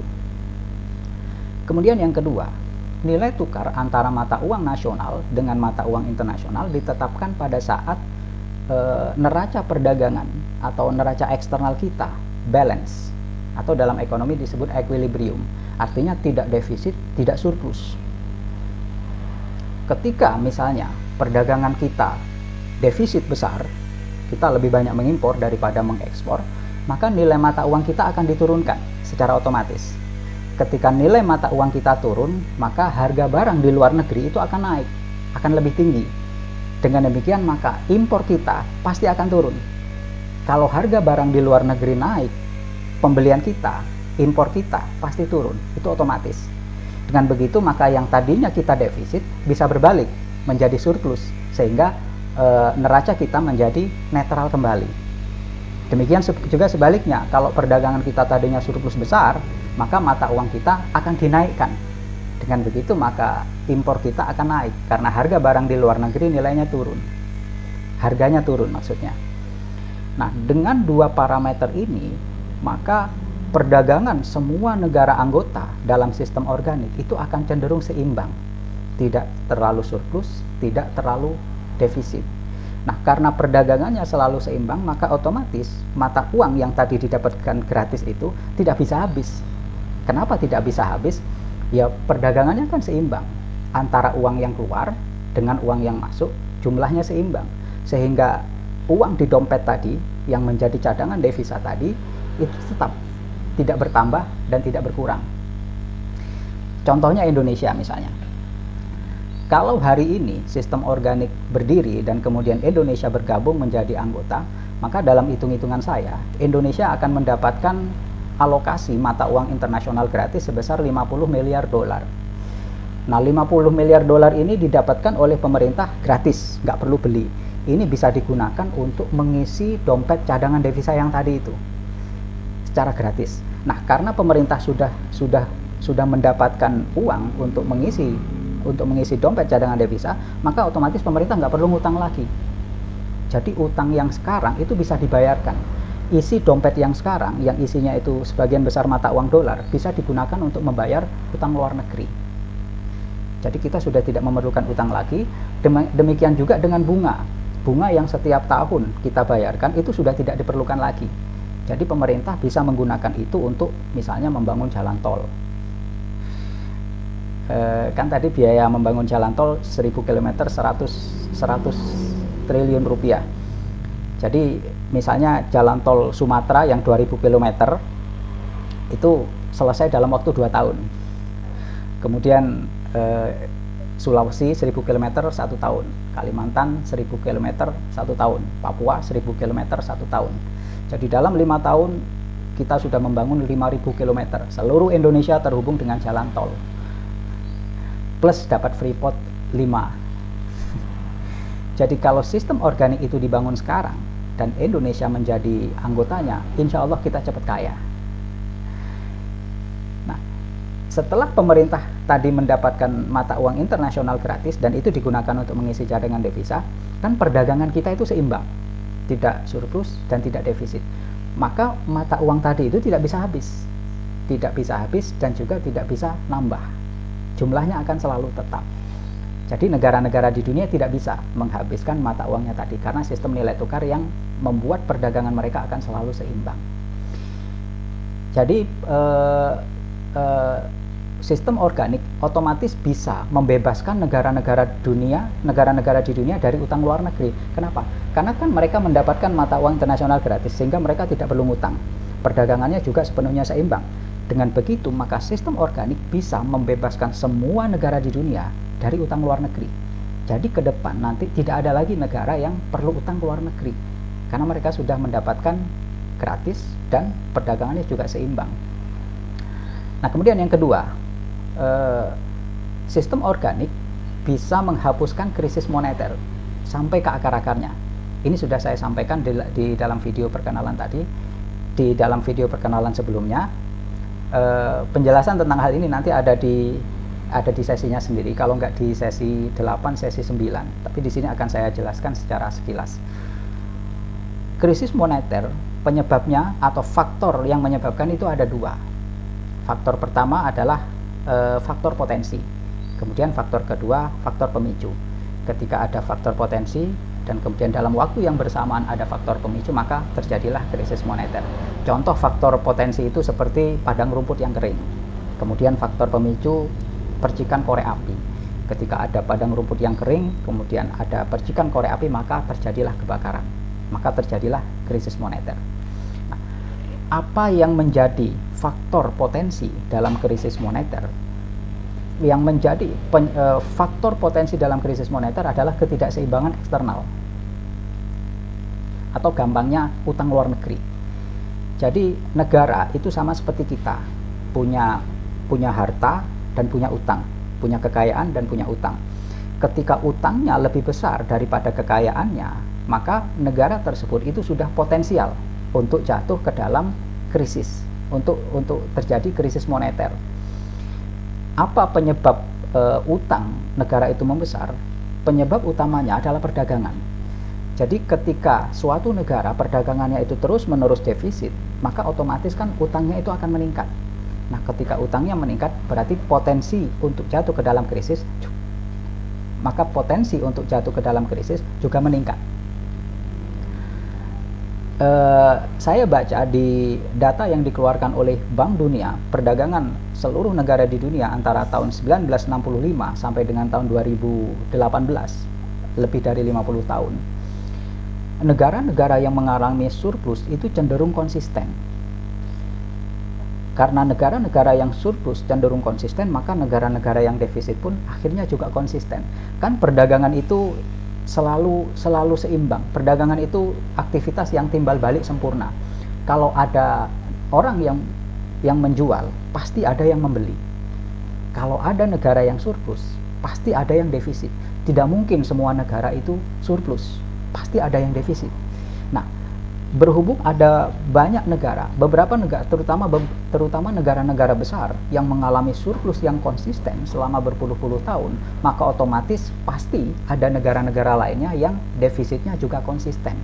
Kemudian yang kedua, nilai tukar antara mata uang nasional dengan mata uang internasional ditetapkan pada saat neraca perdagangan atau neraca eksternal kita balance, atau dalam ekonomi disebut equilibrium. Artinya tidak defisit, tidak surplus. Ketika misalnya perdagangan kita defisit besar, kita lebih banyak mengimpor daripada mengekspor, maka nilai mata uang kita akan diturunkan secara otomatis. Ketika nilai mata uang kita turun, maka harga barang di luar negeri itu akan naik, akan lebih tinggi. Dengan demikian maka impor kita pasti akan turun. Kalau harga barang di luar negeri naik, pembelian kita, impor kita pasti turun, itu otomatis. Dengan begitu maka yang tadinya kita defisit bisa berbalik menjadi surplus, sehingga neraca kita menjadi netral kembali. Demikian juga sebaliknya, kalau perdagangan kita tadinya surplus besar, maka mata uang kita akan dinaikkan. Dengan begitu maka impor kita akan naik karena harga barang di luar negeri nilainya turun, harganya turun maksudnya. Nah, dengan dua parameter ini maka perdagangan semua negara anggota dalam sistem organik itu akan cenderung seimbang, tidak terlalu surplus, tidak terlalu defisit. Nah, karena perdagangannya selalu seimbang, maka otomatis mata uang yang tadi didapatkan gratis itu tidak bisa habis. Kenapa tidak bisa habis? Ya, perdagangannya kan seimbang antara uang yang keluar dengan uang yang masuk, jumlahnya seimbang, sehingga uang di dompet tadi yang menjadi cadangan devisa tadi itu tetap tidak bertambah dan tidak berkurang. Contohnya Indonesia misalnya. Kalau hari ini sistem organik berdiri dan kemudian Indonesia bergabung menjadi anggota, maka dalam hitung-hitungan saya, Indonesia akan mendapatkan alokasi mata uang internasional gratis sebesar 50 miliar dolar. Nah, 50 miliar dolar ini didapatkan oleh pemerintah gratis, nggak perlu beli. Ini bisa digunakan untuk mengisi dompet cadangan devisa yang tadi itu secara gratis. Nah, karena pemerintah sudah mendapatkan uang untuk mengisi dompet cadangan devisa, maka otomatis pemerintah nggak perlu ngutang lagi. Jadi utang yang sekarang itu bisa dibayarkan. Isi dompet yang sekarang, yang isinya itu sebagian besar mata uang dolar, bisa digunakan untuk membayar utang luar negeri. Jadi kita sudah tidak memerlukan utang lagi. Demikian juga dengan bunga. Bunga yang setiap tahun kita bayarkan itu sudah tidak diperlukan lagi. Jadi pemerintah bisa menggunakan itu untuk misalnya membangun jalan tol. Kan tadi biaya membangun jalan tol 1000 km 100 triliun rupiah. Jadi misalnya jalan tol Sumatera yang 2000 km itu selesai dalam waktu 2 tahun. Kemudian Sulawesi 1000 km 1 tahun, Kalimantan 1000 km 1 tahun, Papua 1000 km 1 tahun. Jadi dalam 5 tahun kita sudah membangun 5.000 km. Seluruh Indonesia terhubung dengan jalan tol. Plus dapat freeport 5. Jadi kalau sistem organik itu dibangun sekarang dan Indonesia menjadi anggotanya, insya Allah kita cepat kaya. Nah, setelah pemerintah tadi mendapatkan mata uang internasional gratis dan itu digunakan untuk mengisi cadangan devisa, kan perdagangan kita itu seimbang, tidak surplus dan tidak defisit. Maka mata uang tadi itu tidak bisa habis, dan juga tidak bisa nambah. Jumlahnya akan selalu tetap. Jadi negara-negara di dunia tidak bisa menghabiskan mata uangnya tadi karena sistem nilai tukar yang membuat perdagangan mereka akan selalu seimbang. Jadi sistem organik otomatis bisa membebaskan negara-negara di dunia dari utang luar negeri. Kenapa? Karena kan mereka mendapatkan mata uang internasional gratis sehingga mereka tidak perlu ngutang. Perdagangannya juga sepenuhnya seimbang. Dengan begitu, maka sistem organik bisa membebaskan semua negara di dunia dari utang luar negeri. Jadi ke depan nanti tidak ada lagi negara yang perlu utang ke luar negeri karena mereka sudah mendapatkan gratis dan perdagangannya juga seimbang. Nah, kemudian yang kedua, sistem organik bisa menghapuskan krisis moneter sampai ke akar-akarnya. Ini sudah saya sampaikan di dalam video perkenalan tadi. Di dalam video perkenalan sebelumnya, penjelasan tentang hal ini nanti ada di sesinya sendiri. Kalau nggak di sesi 8, sesi 9. Tapi di sini akan saya jelaskan secara sekilas. Krisis moneter, penyebabnya atau faktor yang menyebabkan itu ada 2. Faktor pertama adalah faktor potensi. Kemudian faktor kedua, faktor pemicu. Ketika ada faktor potensi dan kemudian dalam waktu yang bersamaan ada faktor pemicu, maka terjadilah krisis moneter. Contoh faktor potensi itu seperti padang rumput yang kering. Kemudian faktor pemicu, percikan korek api. Ketika ada padang rumput yang kering, kemudian ada percikan korek api, maka terjadilah kebakaran. Maka terjadilah krisis moneter. Nah, apa yang menjadi faktor potensi dalam krisis moneter? Yang menjadi faktor potensi dalam krisis moneter adalah ketidakseimbangan eksternal. Atau gampangnya utang luar negeri. Jadi negara itu sama seperti kita, punya harta dan punya utang, punya kekayaan dan punya utang. Ketika utangnya lebih besar daripada kekayaannya, maka negara tersebut itu sudah potensial untuk jatuh ke dalam krisis, untuk terjadi krisis moneter. Apa penyebab utang negara itu membesar? Penyebab utamanya adalah perdagangan. Jadi ketika suatu negara perdagangannya itu terus-menerus defisit, maka otomatis kan utangnya itu akan meningkat. Nah, ketika utangnya meningkat, berarti potensi untuk jatuh ke dalam krisis, maka potensi untuk jatuh ke dalam krisis juga meningkat. Saya baca di data yang dikeluarkan oleh Bank Dunia, perdagangan seluruh negara di dunia antara tahun 1965 sampai dengan tahun 2018, lebih dari 50 tahun. Negara-negara yang mengalami surplus itu cenderung konsisten. Karena negara-negara yang surplus cenderung konsisten, maka negara-negara yang defisit pun akhirnya juga konsisten. Kan perdagangan itu selalu seimbang. Perdagangan itu aktivitas yang timbal balik sempurna. Kalau ada orang yang menjual, pasti ada yang membeli. Kalau ada negara yang surplus, pasti ada yang defisit. Tidak mungkin semua negara itu surplus, pasti ada yang defisit. Nah, berhubung ada banyak negara, beberapa negara, terutama negara-negara besar yang mengalami surplus yang konsisten selama berpuluh-puluh tahun, maka otomatis pasti ada negara-negara lainnya yang defisitnya juga konsisten.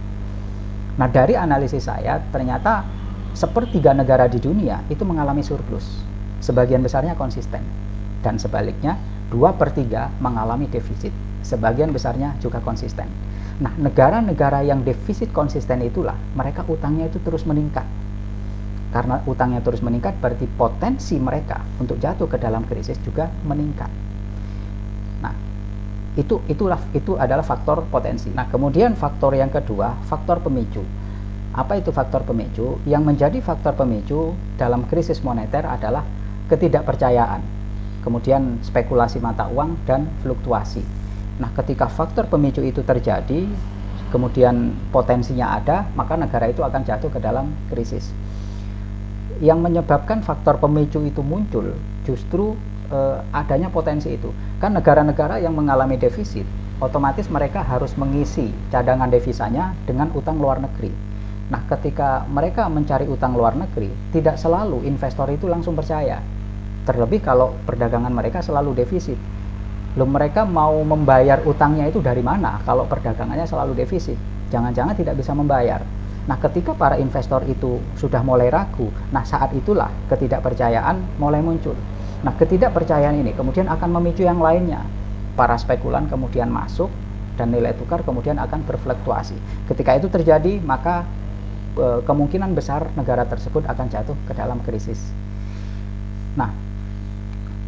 Nah, dari analisis saya, ternyata sepertiga negara di dunia itu mengalami surplus, sebagian besarnya konsisten, dan sebaliknya 2/3 mengalami defisit, sebagian besarnya juga konsisten. Nah, negara-negara yang defisit konsisten itulah mereka utangnya itu terus meningkat. Karena utangnya terus meningkat, berarti potensi mereka untuk jatuh ke dalam krisis juga meningkat. Nah, itu adalah faktor potensi. Nah, kemudian faktor yang kedua, faktor pemicu. Apa itu faktor pemicu? Yang menjadi faktor pemicu dalam krisis moneter adalah ketidakpercayaan, kemudian spekulasi mata uang dan fluktuasi. Nah, ketika faktor pemicu itu terjadi, kemudian potensinya ada, maka negara itu akan jatuh ke dalam krisis. Yang menyebabkan faktor pemicu itu muncul justru adanya potensi itu. Kan negara-negara yang mengalami defisit, otomatis mereka harus mengisi cadangan devisanya dengan utang luar negeri. Nah, ketika mereka mencari utang luar negeri, tidak selalu investor itu langsung percaya. Terlebih kalau perdagangan mereka selalu defisit. Loh, mereka mau membayar utangnya itu dari mana kalau perdagangannya selalu defisit? Jangan-jangan tidak bisa membayar. Nah, ketika para investor itu sudah mulai ragu, nah saat itulah ketidakpercayaan mulai muncul. Nah, ketidakpercayaan ini kemudian akan memicu yang lainnya. Para spekulan kemudian masuk dan nilai tukar kemudian akan berfluktuasi. Ketika itu terjadi, maka kemungkinan besar negara tersebut akan jatuh ke dalam krisis. Nah,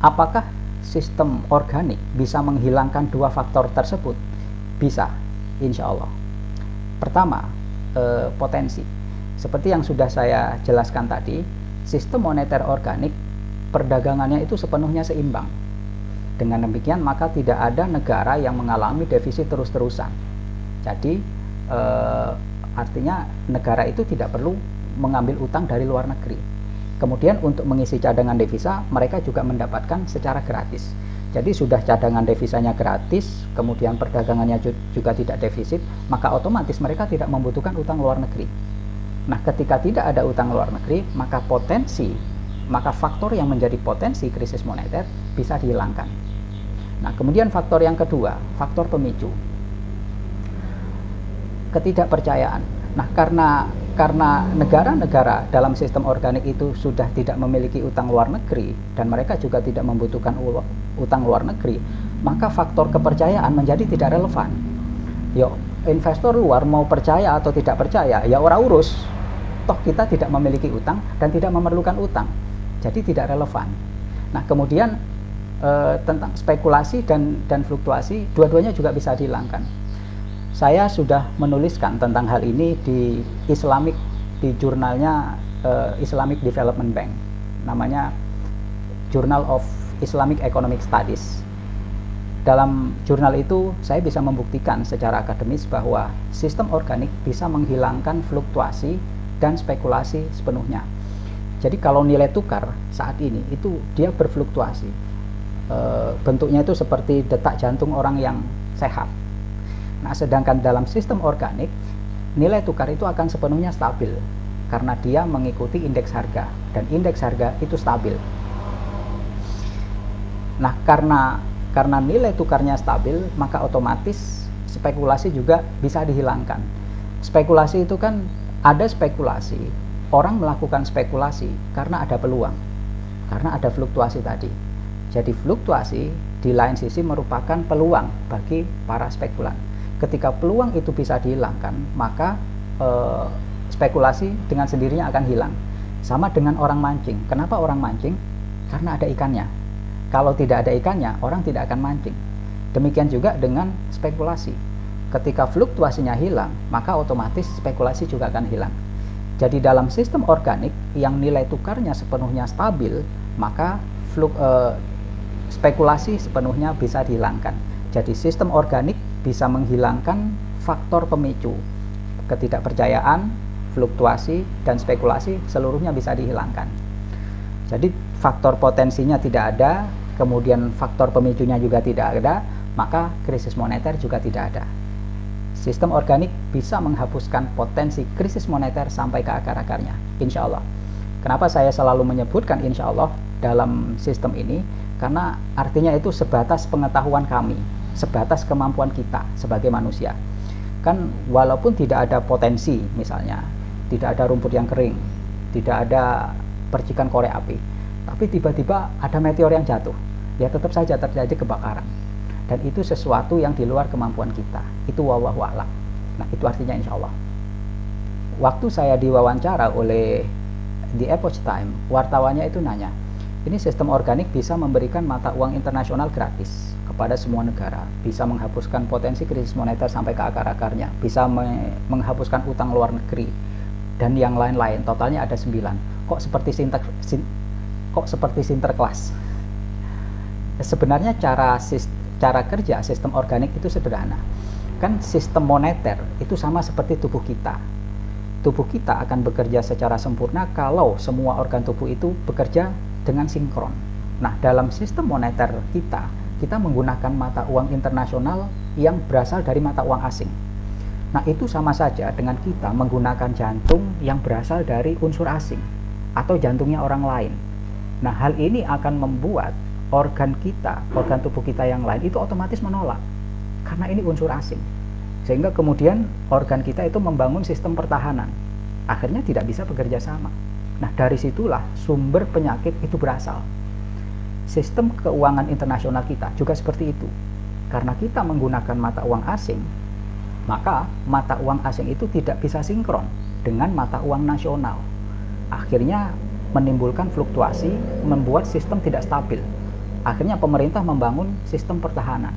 apakah sistem organik bisa menghilangkan dua faktor tersebut? Bisa, insya Allah. Pertama, potensi. Seperti yang sudah saya jelaskan tadi, sistem moneter organik perdagangannya itu sepenuhnya seimbang. Dengan demikian, maka tidak ada negara yang mengalami defisit terus-terusan. Jadi, artinya negara itu tidak perlu mengambil utang dari luar negeri. Kemudian untuk mengisi cadangan devisa, mereka juga mendapatkan secara gratis. Jadi sudah cadangan devisanya gratis, kemudian perdagangannya juga tidak defisit, maka otomatis mereka tidak membutuhkan utang luar negeri. Nah, ketika tidak ada utang luar negeri, maka faktor yang menjadi potensi krisis moneter bisa dihilangkan. Nah, kemudian faktor yang kedua, faktor pemicu. Ketidakpercayaan. Nah, karena negara-negara dalam sistem organik itu sudah tidak memiliki utang luar negeri dan mereka juga tidak membutuhkan utang luar negeri, maka faktor kepercayaan menjadi tidak relevan. Yo, investor luar mau percaya atau tidak percaya, ya ora urus. Toh kita tidak memiliki utang dan tidak memerlukan utang. Jadi tidak relevan. Nah, kemudian tentang spekulasi dan fluktuasi, dua-duanya juga bisa dihilangkan. Saya sudah menuliskan tentang hal ini di jurnalnya Islamic Development Bank, namanya Journal of Islamic Economic Studies. Dalam jurnal itu saya bisa membuktikan secara akademis bahwa sistem organik bisa menghilangkan fluktuasi dan spekulasi sepenuhnya. Jadi kalau nilai tukar saat ini itu dia berfluktuasi, bentuknya itu seperti detak jantung orang yang sehat. Nah, sedangkan dalam sistem organik nilai tukar itu akan sepenuhnya stabil karena dia mengikuti indeks harga dan indeks harga itu stabil. Nah, karena nilai tukarnya stabil, maka otomatis spekulasi juga bisa dihilangkan. Spekulasi itu kan ada spekulasi, orang melakukan spekulasi karena ada peluang, karena ada fluktuasi tadi. Jadi fluktuasi di lain sisi merupakan peluang bagi para spekulan. Ketika peluang itu bisa dihilangkan, maka spekulasi dengan sendirinya akan hilang. Sama dengan orang mancing. Kenapa orang mancing? Karena ada ikannya. Kalau tidak ada ikannya, orang tidak akan mancing. Demikian juga dengan spekulasi. Ketika fluktuasinya hilang, maka otomatis spekulasi juga akan hilang. Jadi dalam sistem organik yang nilai tukarnya sepenuhnya stabil, maka spekulasi sepenuhnya bisa dihilangkan. Jadi sistem organik bisa menghilangkan faktor pemicu. Ketidakpercayaan, fluktuasi, dan spekulasi seluruhnya bisa dihilangkan. Jadi faktor potensinya tidak ada, kemudian faktor pemicunya juga tidak ada, maka krisis moneter juga tidak ada. Sistem organik bisa menghapuskan potensi krisis moneter sampai ke akar-akarnya, insya Allah. Kenapa saya selalu menyebutkan insya Allah dalam sistem ini? Karena artinya itu sebatas pengetahuan kami, sebatas kemampuan kita sebagai manusia. Kan walaupun tidak ada potensi, misalnya tidak ada rumput yang kering, tidak ada percikan korek api, tapi tiba-tiba ada meteor yang jatuh, ya tetap saja terjadi kebakaran. Dan itu sesuatu yang di luar kemampuan kita. Itu wallahu a'lam. Nah, itu artinya insya Allah. Waktu saya diwawancara oleh The Epoch Time, wartawannya itu nanya, ini sistem organik bisa memberikan mata uang internasional gratis kepada semua negara, bisa menghapuskan potensi krisis moneter sampai ke akar-akarnya, bisa menghapuskan utang luar negeri, dan yang lain-lain. Totalnya ada 9. Kok seperti Sinterklas? Sebenarnya cara kerja sistem organik itu sederhana. Kan sistem moneter itu sama seperti tubuh kita. Tubuh kita akan bekerja secara sempurna kalau semua organ tubuh itu bekerja dengan sinkron. Nah, dalam sistem moneter kita menggunakan mata uang internasional yang berasal dari mata uang asing. Nah, itu sama saja dengan kita menggunakan jantung yang berasal dari unsur asing atau jantungnya orang lain. Nah, hal ini akan membuat organ tubuh kita yang lain itu otomatis menolak karena ini unsur asing. Sehingga kemudian organ kita itu membangun sistem pertahanan. Akhirnya tidak bisa bekerja sama. Nah, dari situlah sumber penyakit itu berasal. Sistem keuangan internasional kita juga seperti itu. Karena kita menggunakan mata uang asing, maka mata uang asing itu tidak bisa sinkron dengan mata uang nasional. Akhirnya menimbulkan fluktuasi, membuat sistem tidak stabil. Akhirnya pemerintah membangun sistem pertahanan.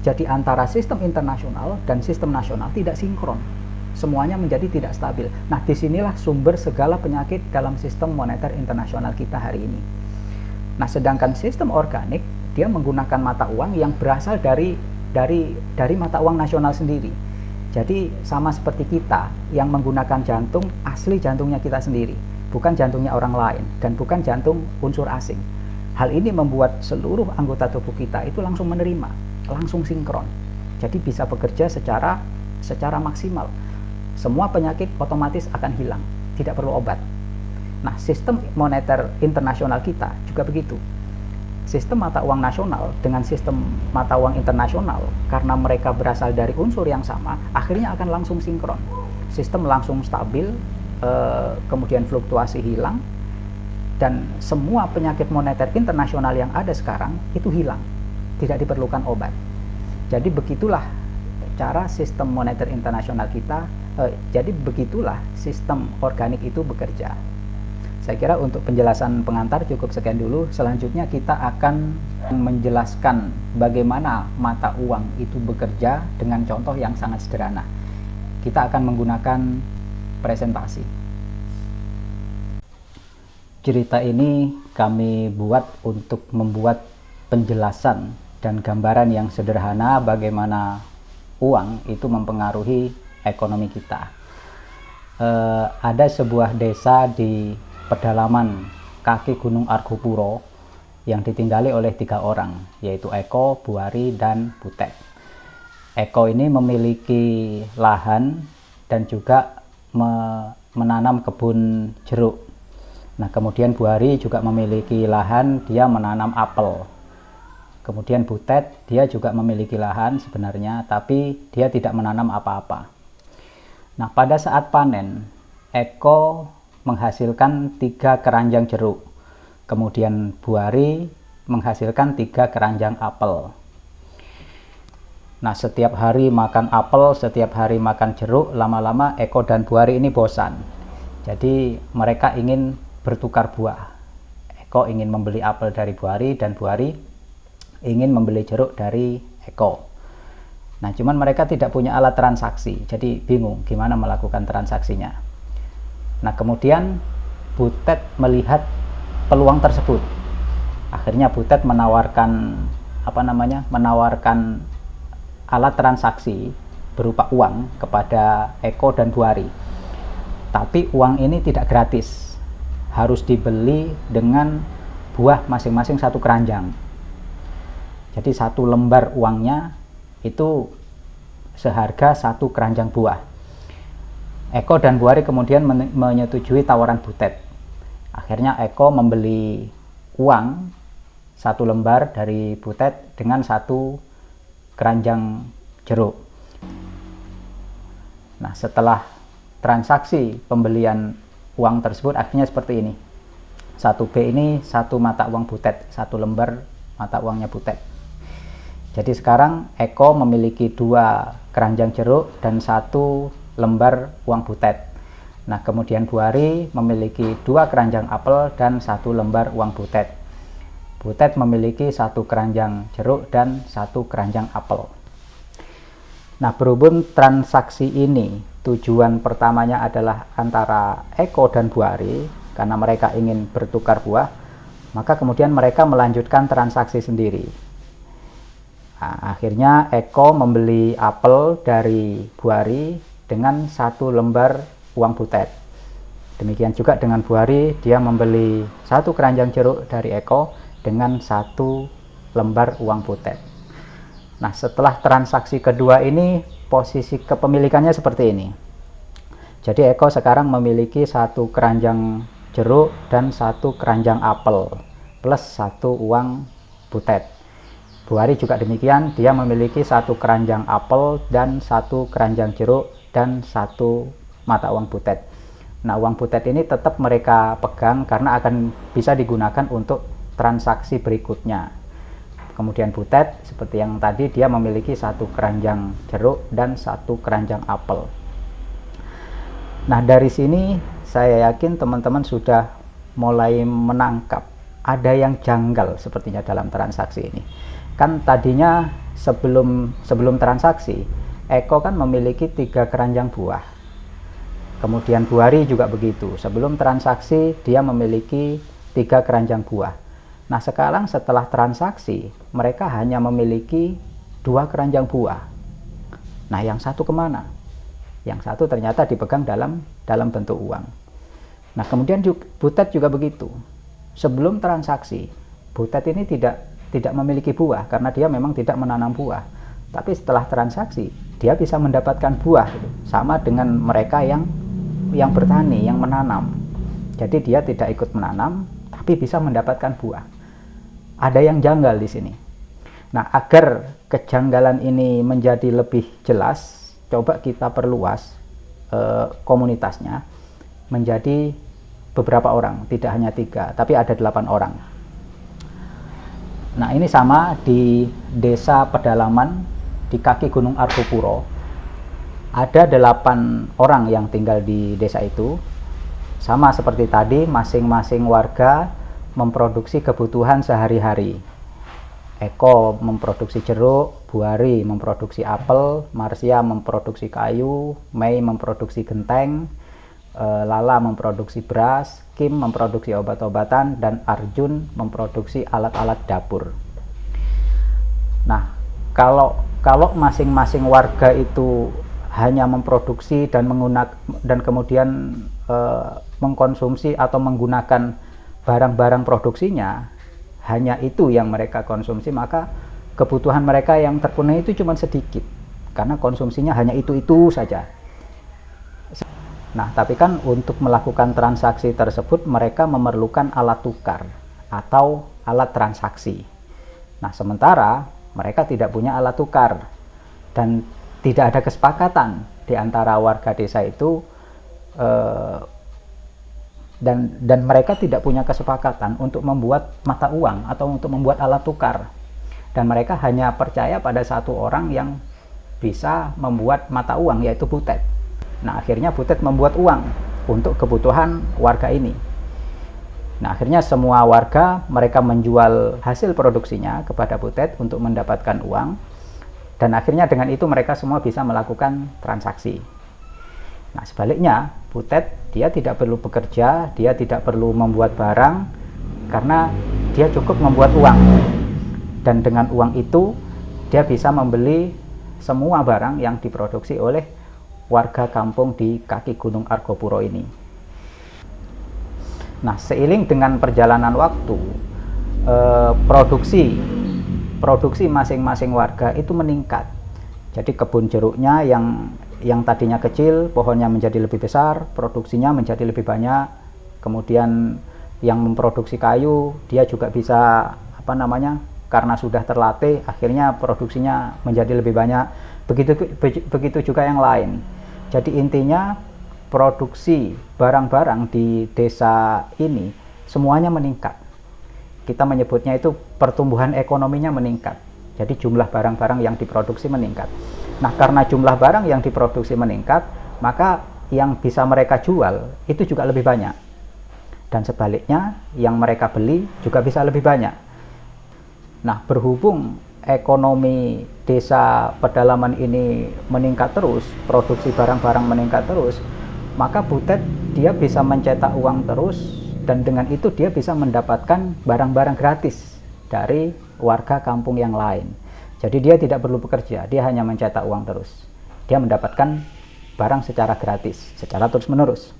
Jadi antara sistem internasional dan sistem nasional tidak sinkron. Semuanya menjadi tidak stabil. Nah, disinilah sumber segala penyakit dalam sistem moneter internasional kita hari ini. Nah, sedangkan sistem organik, dia menggunakan mata uang yang berasal dari mata uang nasional sendiri. Jadi sama seperti kita yang menggunakan jantung, asli jantungnya kita sendiri, bukan jantungnya orang lain, dan bukan jantung unsur asing. Hal ini membuat seluruh anggota tubuh kita itu langsung menerima, langsung sinkron. Jadi bisa bekerja secara maksimal. Semua penyakit otomatis akan hilang, tidak perlu obat. Nah, sistem moneter internasional kita juga begitu. Sistem mata uang nasional dengan sistem mata uang internasional, karena mereka berasal dari unsur yang sama, akhirnya akan langsung sinkron. Sistem langsung stabil, kemudian fluktuasi hilang, dan semua penyakit moneter internasional yang ada sekarang itu hilang, tidak diperlukan obat. Jadi begitulah cara sistem moneter internasional kita, jadi begitulah sistem organik itu bekerja. Saya kira untuk penjelasan pengantar cukup sekian dulu. Selanjutnya kita akan menjelaskan bagaimana mata uang itu bekerja dengan contoh yang sangat sederhana. Kita akan menggunakan presentasi. Cerita ini kami buat untuk membuat penjelasan dan gambaran yang sederhana bagaimana uang itu mempengaruhi ekonomi kita. Ada sebuah desa di pedalaman kaki Gunung Argopuro yang ditinggali oleh 3 orang, yaitu Eko, Buari, dan Butet. Eko ini memiliki lahan dan juga menanam kebun jeruk. Nah, kemudian Buari juga memiliki lahan, dia menanam apel. Kemudian Butet, dia juga memiliki lahan sebenarnya, tapi dia tidak menanam apa-apa. Nah, pada saat panen, Eko menghasilkan 3 keranjang jeruk. Kemudian Buari menghasilkan 3 keranjang apel. Nah, setiap hari makan apel, setiap hari makan jeruk, lama-lama Eko dan Buari ini bosan. Jadi mereka ingin bertukar buah. Eko ingin membeli apel dari Buari dan Buari ingin membeli jeruk dari Eko. Nah, cuman mereka tidak punya alat transaksi, jadi bingung gimana melakukan transaksinya. Nah, kemudian Butet melihat peluang tersebut. Akhirnya Butet menawarkan alat transaksi berupa uang kepada Eko dan Buari. Tapi uang ini tidak gratis, harus dibeli dengan buah masing-masing 1 keranjang. Jadi 1 lembar uangnya itu seharga 1 keranjang buah. Eko dan Buari kemudian menyetujui tawaran Butet. Akhirnya Eko membeli uang 1 lembar dari Butet dengan 1 keranjang jeruk. Nah, setelah transaksi pembelian uang tersebut akhirnya seperti ini. 1B ini 1 mata uang Butet, 1 lembar mata uangnya Butet. Jadi sekarang Eko memiliki 2 keranjang jeruk dan 1 lembar uang Butet. Nah, kemudian Buari memiliki 2 keranjang apel dan 1 lembar uang Butet. Butet memiliki 1 keranjang jeruk dan 1 keranjang apel. Nah, berhubung transaksi ini tujuan pertamanya adalah antara Eko dan Buari karena mereka ingin bertukar buah, maka kemudian mereka melanjutkan transaksi sendiri. Nah, akhirnya Eko membeli apel dari Bu Ari dengan 1 lembar uang butet. Demikian juga dengan Bu Ari, dia membeli 1 keranjang jeruk dari Eko dengan 1 lembar uang butet. Nah, setelah transaksi kedua ini, posisi kepemilikannya seperti ini. Jadi Eko sekarang memiliki 1 keranjang jeruk dan 1 keranjang apel plus 1 uang butet. Bu Ari juga demikian, dia memiliki 1 keranjang apel dan 1 keranjang jeruk dan 1 mata uang butet. Nah, uang butet ini tetap mereka pegang karena akan bisa digunakan untuk transaksi berikutnya. Kemudian butet seperti yang tadi, dia memiliki 1 keranjang jeruk dan 1 keranjang apel. Nah, dari sini saya yakin teman-teman sudah mulai menangkap ada yang janggal sepertinya dalam transaksi ini. Kan tadinya sebelum transaksi, Eko kan memiliki 3 keranjang buah. Kemudian Bu Ari juga begitu. Sebelum transaksi dia memiliki 3 keranjang buah. Nah, sekarang setelah transaksi mereka hanya memiliki 2 keranjang buah. Nah, yang satu kemana? Yang satu ternyata dipegang dalam bentuk uang. Nah, kemudian butet juga begitu. Sebelum transaksi, butet ini tidak memiliki buah karena dia memang tidak menanam buah. Tapi setelah transaksi, dia bisa mendapatkan buah gitu. Sama dengan mereka yang bertani, yang menanam. Jadi dia tidak ikut menanam, tapi bisa mendapatkan buah. Ada yang janggal di sini. Nah, agar kejanggalan ini menjadi lebih jelas, coba kita perluas komunitasnya menjadi beberapa orang, tidak hanya 3, tapi ada 8 orang. Nah, ini sama di desa pedalaman di kaki Gunung Argopuro. Ada 8 orang yang tinggal di desa itu. Sama seperti tadi, masing-masing warga memproduksi kebutuhan sehari-hari. Eko memproduksi jeruk, Bu Ari memproduksi apel, Marsya memproduksi kayu, Mei memproduksi genteng, Lala memproduksi beras, Kim memproduksi obat-obatan, dan Arjun memproduksi alat-alat dapur. Nah, kalau masing-masing warga itu hanya memproduksi dan kemudian mengkonsumsi atau menggunakan barang-barang produksinya, hanya itu yang mereka konsumsi, maka kebutuhan mereka yang terpenuhi itu cuma sedikit, karena konsumsinya hanya itu saja. Nah, tapi kan untuk melakukan transaksi tersebut mereka memerlukan alat tukar atau alat transaksi. Nah, sementara mereka tidak punya alat tukar dan tidak ada kesepakatan di antara warga desa itu, dan mereka tidak punya kesepakatan untuk membuat mata uang atau untuk membuat alat tukar, dan mereka hanya percaya pada 1 orang yang bisa membuat mata uang, yaitu butet. Nah, akhirnya butet membuat uang untuk kebutuhan warga ini. Nah, akhirnya semua warga mereka menjual hasil produksinya kepada butet untuk mendapatkan uang, dan akhirnya dengan itu mereka semua bisa melakukan transaksi. Nah, sebaliknya butet dia tidak perlu bekerja, dia tidak perlu membuat barang karena dia cukup membuat uang, dan dengan uang itu dia bisa membeli semua barang yang diproduksi oleh warga kampung di kaki Gunung Argopuro ini. Nah, seiring dengan perjalanan waktu, produksi masing-masing warga itu meningkat. Jadi kebun jeruknya yang tadinya kecil, pohonnya menjadi lebih besar, produksinya menjadi lebih banyak. Kemudian yang memproduksi kayu, dia juga bisa karena sudah terlatih, akhirnya produksinya menjadi lebih banyak. Begitu juga yang lain. Jadi intinya produksi barang-barang di desa ini semuanya meningkat. Kita menyebutnya itu pertumbuhan ekonominya meningkat. Jadi jumlah barang-barang yang diproduksi meningkat. Nah, karena jumlah barang yang diproduksi meningkat, maka yang bisa mereka jual itu juga lebih banyak. Dan sebaliknya, yang mereka beli juga bisa lebih banyak. Nah, berhubung ekonomi desa pedalaman ini meningkat terus, produksi barang-barang meningkat terus, maka butet dia bisa mencetak uang terus, dan dengan itu dia bisa mendapatkan barang-barang gratis dari warga kampung yang lain. Jadi dia tidak perlu bekerja, dia hanya mencetak uang terus. Dia mendapatkan barang secara gratis, secara terus-menerus.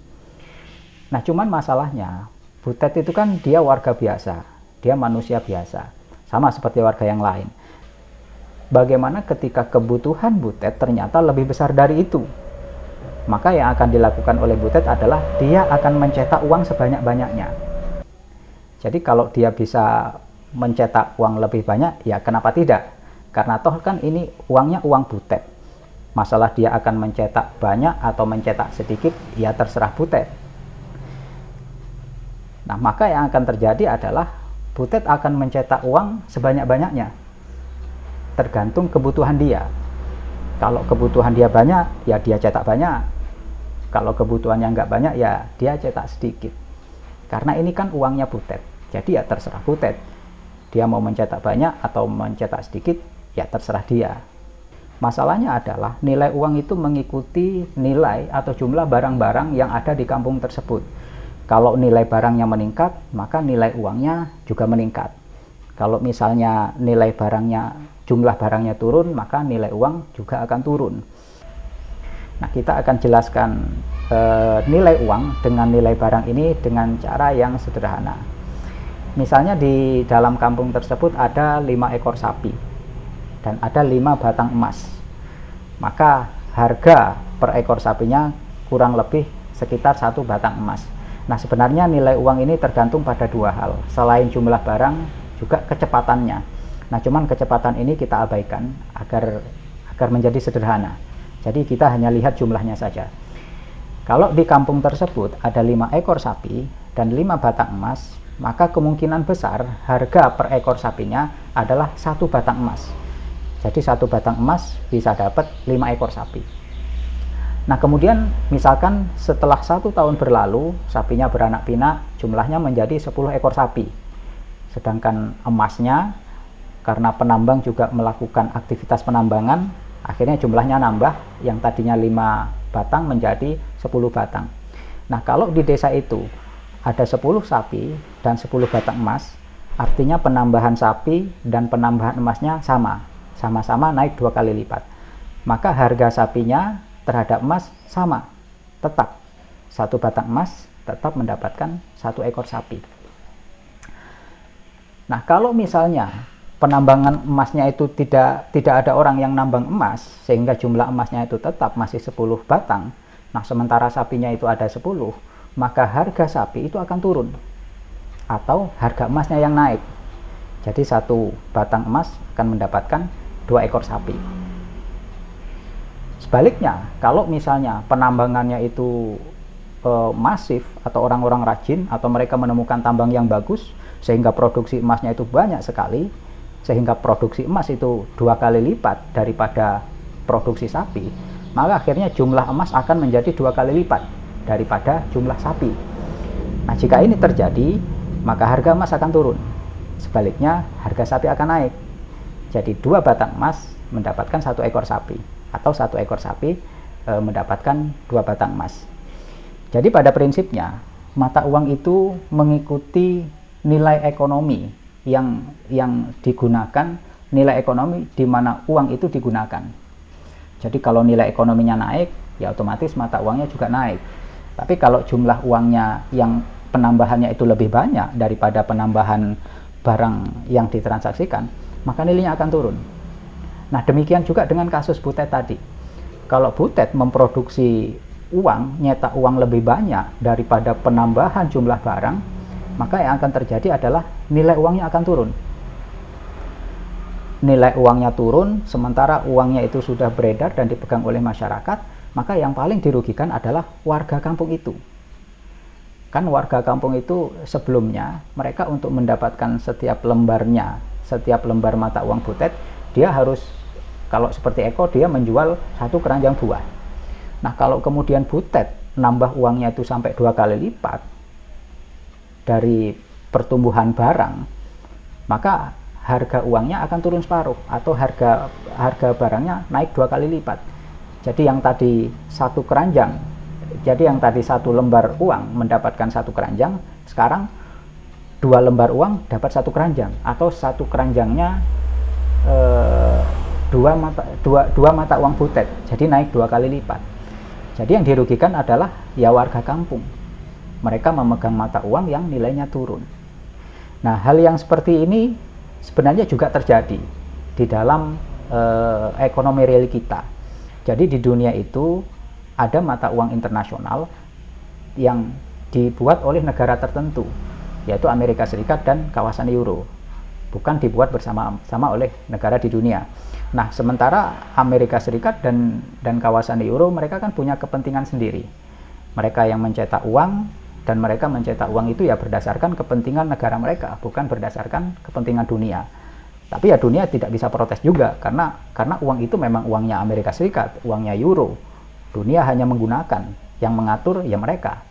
Nah, cuman masalahnya, Butet itu kan dia warga biasa, dia manusia biasa, sama seperti warga yang lain. Bagaimana ketika kebutuhan Butet ternyata lebih besar dari itu? Maka yang akan dilakukan oleh Butet adalah dia akan mencetak uang sebanyak-banyaknya. Jadi kalau dia bisa mencetak uang lebih banyak, ya kenapa tidak? Karena toh kan ini uangnya uang Butet. Masalah dia akan mencetak banyak atau mencetak sedikit, ya terserah Butet. Nah, maka yang akan terjadi adalah Butet akan mencetak uang sebanyak-banyaknya. Tergantung kebutuhan dia. Kalau kebutuhan dia banyak, ya dia cetak banyak. Kalau kebutuhannya nggak banyak, ya dia cetak sedikit. Karena ini kan uangnya Butet. Jadi ya terserah Butet. Dia mau mencetak banyak atau mencetak sedikit, ya terserah dia. Masalahnya adalah nilai uang itu mengikuti nilai atau jumlah barang-barang yang ada di kampung tersebut. Kalau nilai barangnya meningkat, maka nilai uangnya juga meningkat. Kalau misalnya nilai barangnya, jumlah barangnya turun, maka nilai uang juga akan turun. Nah, kita akan jelaskan nilai uang dengan nilai barang ini dengan cara yang sederhana. Misalnya di dalam kampung tersebut ada 5 ekor sapi dan ada 5 batang emas. Maka harga per ekor sapinya kurang lebih sekitar 1 batang emas. Nah, sebenarnya nilai uang ini tergantung pada 2 hal. Selain jumlah barang, juga kecepatannya. Nah, cuman kecepatan ini kita abaikan agar menjadi sederhana. Jadi kita hanya lihat jumlahnya saja. Kalau di kampung tersebut ada 5 ekor sapi dan 5 batang emas, maka kemungkinan besar harga per ekor sapinya adalah 1 batang emas. Jadi 1 batang emas bisa dapat 5 ekor sapi. Nah, kemudian misalkan setelah 1 tahun berlalu, sapinya beranak pinak, jumlahnya menjadi 10 ekor sapi. Sedangkan emasnya, karena penambang juga melakukan aktivitas penambangan, akhirnya jumlahnya nambah, yang tadinya 5 batang menjadi 10 batang. Nah, kalau di desa itu ada 10 sapi dan 10 batang emas, artinya penambahan sapi dan penambahan emasnya sama-sama naik 2 kali lipat. Maka harga sapinya terhadap emas sama, tetap 1 batang emas tetap mendapatkan 1 ekor sapi. Nah, kalau misalnya penambangan emasnya itu tidak ada orang yang nambang emas, sehingga jumlah emasnya itu tetap masih 10 batang, nah sementara sapinya itu ada 10, maka harga sapi itu akan turun atau harga emasnya yang naik. Jadi 1 batang emas akan mendapatkan 2 ekor sapi. Sebaliknya, kalau misalnya penambangannya itu masif atau orang-orang rajin atau mereka menemukan tambang yang bagus sehingga produksi emasnya itu banyak sekali, sehingga produksi emas itu 2 kali lipat daripada produksi sapi, maka akhirnya jumlah emas akan menjadi 2 kali lipat daripada jumlah sapi. Nah, jika ini terjadi, maka harga emas akan turun. Sebaliknya, harga sapi akan naik. Jadi 2 batang emas mendapatkan 1 ekor sapi, atau 1 ekor sapi mendapatkan 2 batang emas. Jadi pada prinsipnya, mata uang itu mengikuti nilai ekonomi yang digunakan, nilai ekonomi di mana uang itu digunakan. Jadi kalau nilai ekonominya naik, ya otomatis mata uangnya juga naik. Tapi kalau jumlah uangnya yang penambahannya itu lebih banyak daripada penambahan barang yang ditransaksikan, maka nilainya akan turun. Nah, demikian juga dengan kasus Butet tadi. Kalau Butet memproduksi uang, nyetak uang lebih banyak daripada penambahan jumlah barang, maka yang akan terjadi adalah nilai uangnya akan turun. Nilai uangnya turun, sementara uangnya itu sudah beredar dan dipegang oleh masyarakat, maka yang paling dirugikan adalah warga kampung itu. Kan warga kampung itu sebelumnya, mereka untuk mendapatkan setiap lembarnya, setiap lembar mata uang Butet, dia harus, kalau seperti Eko, dia menjual 1 keranjang buah. Nah, kalau kemudian Butet nambah uangnya itu sampai 2 kali lipat dari pertumbuhan barang, maka harga uangnya akan turun separuh, atau harga barangnya naik 2 kali lipat. Jadi yang tadi 1 keranjang, jadi yang tadi 1 lembar uang mendapatkan 1 keranjang, sekarang 2 lembar uang dapat 1 keranjang, atau 1 keranjangnya dua mata uang butet, jadi naik 2 kali lipat. Jadi yang dirugikan adalah ya warga kampung. Mereka memegang mata uang yang nilainya turun. Nah, hal yang seperti ini sebenarnya juga terjadi di dalam ekonomi real kita. Jadi di dunia itu ada mata uang internasional yang dibuat oleh negara tertentu, yaitu Amerika Serikat dan kawasan Euro. Bukan dibuat bersama-sama oleh negara di dunia. Nah, sementara Amerika Serikat dan kawasan Euro, mereka kan punya kepentingan sendiri. Mereka yang mencetak uang, dan mereka mencetak uang itu ya berdasarkan kepentingan negara mereka, bukan berdasarkan kepentingan dunia. Tapi ya dunia tidak bisa protes juga, karena uang itu memang uangnya Amerika Serikat, uangnya Euro. Dunia hanya menggunakan, yang mengatur ya mereka.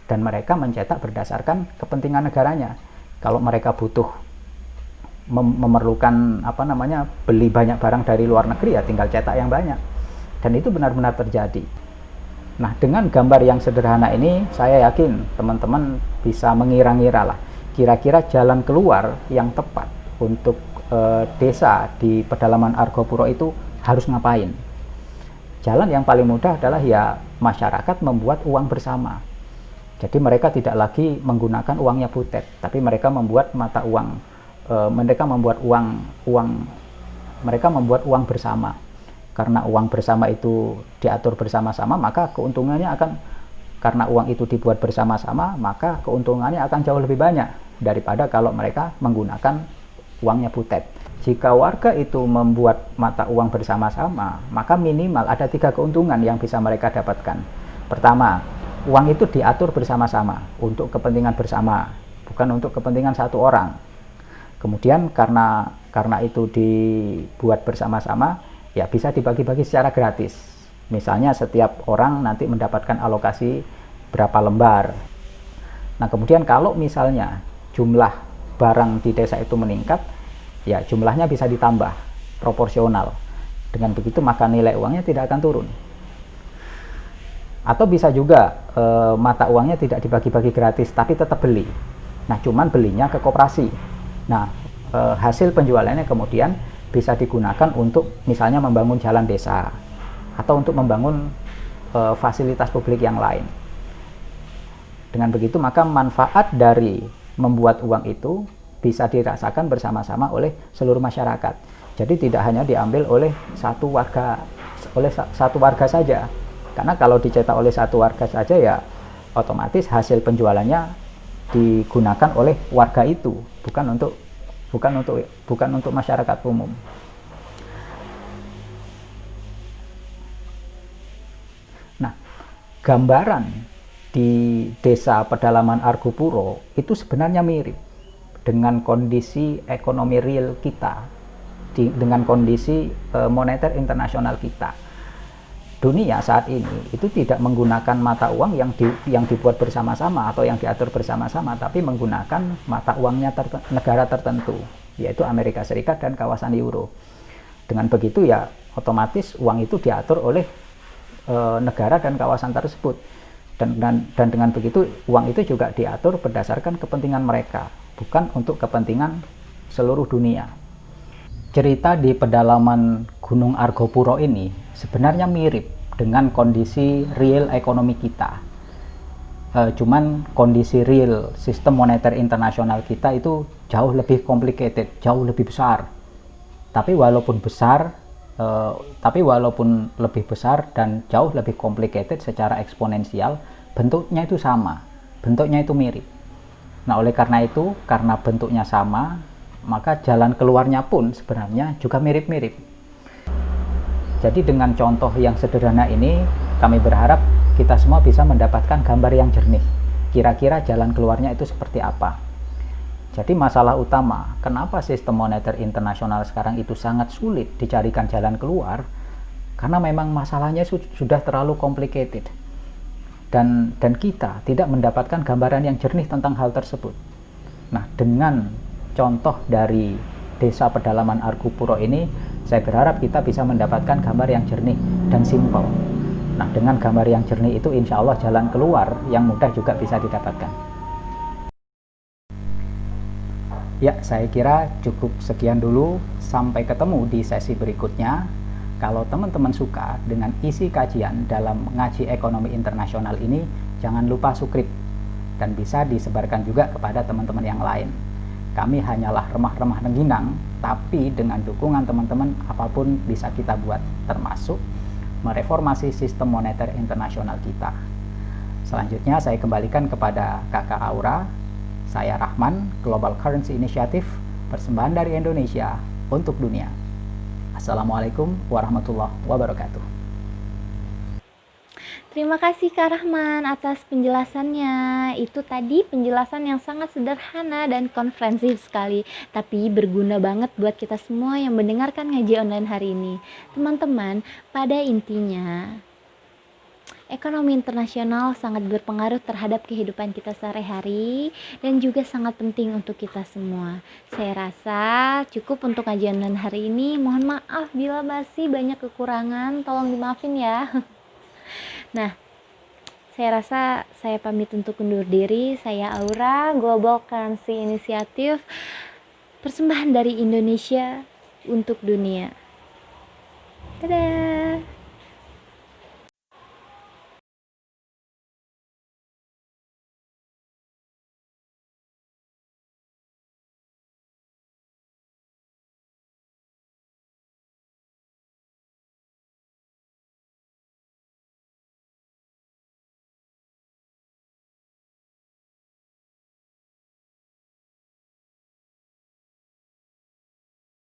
Dan mereka mencetak berdasarkan kepentingan negaranya. Kalau mereka butuh memerlukan beli banyak barang dari luar negeri, ya tinggal cetak yang banyak. Dan itu benar-benar terjadi. Nah, dengan gambar yang sederhana ini, saya yakin teman-teman bisa mengira-ngira lah kira-kira jalan keluar yang tepat untuk desa di pedalaman Argopuro itu harus ngapain. Jalan yang paling mudah adalah ya masyarakat membuat uang bersama. Jadi mereka tidak lagi menggunakan uangnya butet, tapi mereka membuat mata uang, mereka membuat uang bersama. Karena uang bersama itu diatur bersama-sama, maka keuntungannya karena uang itu dibuat bersama-sama, maka keuntungannya akan jauh lebih banyak daripada kalau mereka menggunakan uangnya butet. Jika warga itu membuat mata uang bersama-sama, maka minimal ada 3 keuntungan yang bisa mereka dapatkan. Pertama, uang itu diatur bersama-sama untuk kepentingan bersama, bukan untuk kepentingan satu orang. Kemudian karena itu dibuat bersama-sama, ya bisa dibagi-bagi secara gratis. Misalnya setiap orang nanti mendapatkan alokasi berapa lembar. Nah, kemudian kalau misalnya jumlah barang di desa itu meningkat, ya jumlahnya bisa ditambah proporsional. Dengan begitu maka nilai uangnya tidak akan turun. Atau bisa juga mata uangnya tidak dibagi-bagi gratis, tapi tetap beli. Nah, cuman belinya ke koperasi. Nah, hasil penjualannya kemudian bisa digunakan untuk misalnya membangun jalan desa atau untuk membangun fasilitas publik yang lain. Dengan begitu maka manfaat dari membuat uang itu bisa dirasakan bersama-sama oleh seluruh masyarakat. Jadi tidak hanya diambil oleh satu warga saja. Karena kalau dicetak oleh satu warga saja ya otomatis hasil penjualannya digunakan oleh warga itu, bukan untuk masyarakat umum. Nah, gambaran di desa pedalaman Argopuro itu sebenarnya mirip dengan kondisi ekonomi real kita, dengan kondisi moneter internasional kita. Dunia saat ini itu tidak menggunakan mata uang yang dibuat bersama-sama atau yang diatur bersama-sama, tapi menggunakan mata uangnya negara tertentu, yaitu Amerika Serikat dan kawasan Euro. Dengan begitu ya otomatis uang itu diatur oleh negara dan kawasan tersebut, dan dengan begitu uang itu juga diatur berdasarkan kepentingan mereka, bukan untuk kepentingan seluruh dunia. Cerita di pedalaman Gunung Argopuro ini sebenarnya mirip dengan kondisi real ekonomi kita. Cuman kondisi real sistem moneter internasional kita itu jauh lebih complicated, jauh lebih besar. Tapi walaupun lebih besar dan jauh lebih complicated secara eksponensial, bentuknya itu sama, bentuknya itu mirip. Nah, oleh karena itu, karena bentuknya sama, maka jalan keluarnya pun sebenarnya juga mirip-mirip. Jadi dengan contoh yang sederhana ini, kami berharap kita semua bisa mendapatkan gambar yang jernih. Kira-kira jalan keluarnya itu seperti apa. Jadi masalah utama, kenapa sistem moneter internasional sekarang itu sangat sulit dicarikan jalan keluar, karena memang masalahnya sudah terlalu complicated. Dan kita tidak mendapatkan gambaran yang jernih tentang hal tersebut. Nah, dengan contoh dari desa pedalaman Argopuro ini, saya berharap kita bisa mendapatkan gambar yang jernih dan simpel. Nah, dengan gambar yang jernih itu insya Allah jalan keluar yang mudah juga bisa didapatkan. Ya, saya kira cukup sekian dulu. Sampai ketemu di sesi berikutnya. Kalau teman-teman suka dengan isi kajian dalam ngaji ekonomi internasional ini, jangan lupa subscribe dan bisa disebarkan juga kepada teman-teman yang lain. Kami hanyalah remah-remah rengginang, tapi dengan dukungan teman-teman apapun bisa kita buat, termasuk mereformasi sistem moneter internasional kita. Selanjutnya saya kembalikan kepada Kakak Aura. Saya Rahman, Global Currency Initiative, persembahan dari Indonesia untuk dunia. Assalamualaikum warahmatullahi wabarakatuh. Terima kasih Kak Rahman atas penjelasannya. Itu tadi penjelasan yang sangat sederhana dan komprehensif sekali, tapi berguna banget buat kita semua yang mendengarkan ngaji online hari ini. Teman-teman, pada intinya ekonomi internasional sangat berpengaruh terhadap kehidupan kita sehari-hari dan juga sangat penting untuk kita semua. Saya rasa cukup untuk kajian dan hari ini. Mohon maaf bila masih banyak kekurangan, tolong dimaafin ya. Nah, saya rasa saya pamit untuk undur diri. Saya Aura, Global Currency Initiative, persembahan dari Indonesia untuk dunia. Dadah.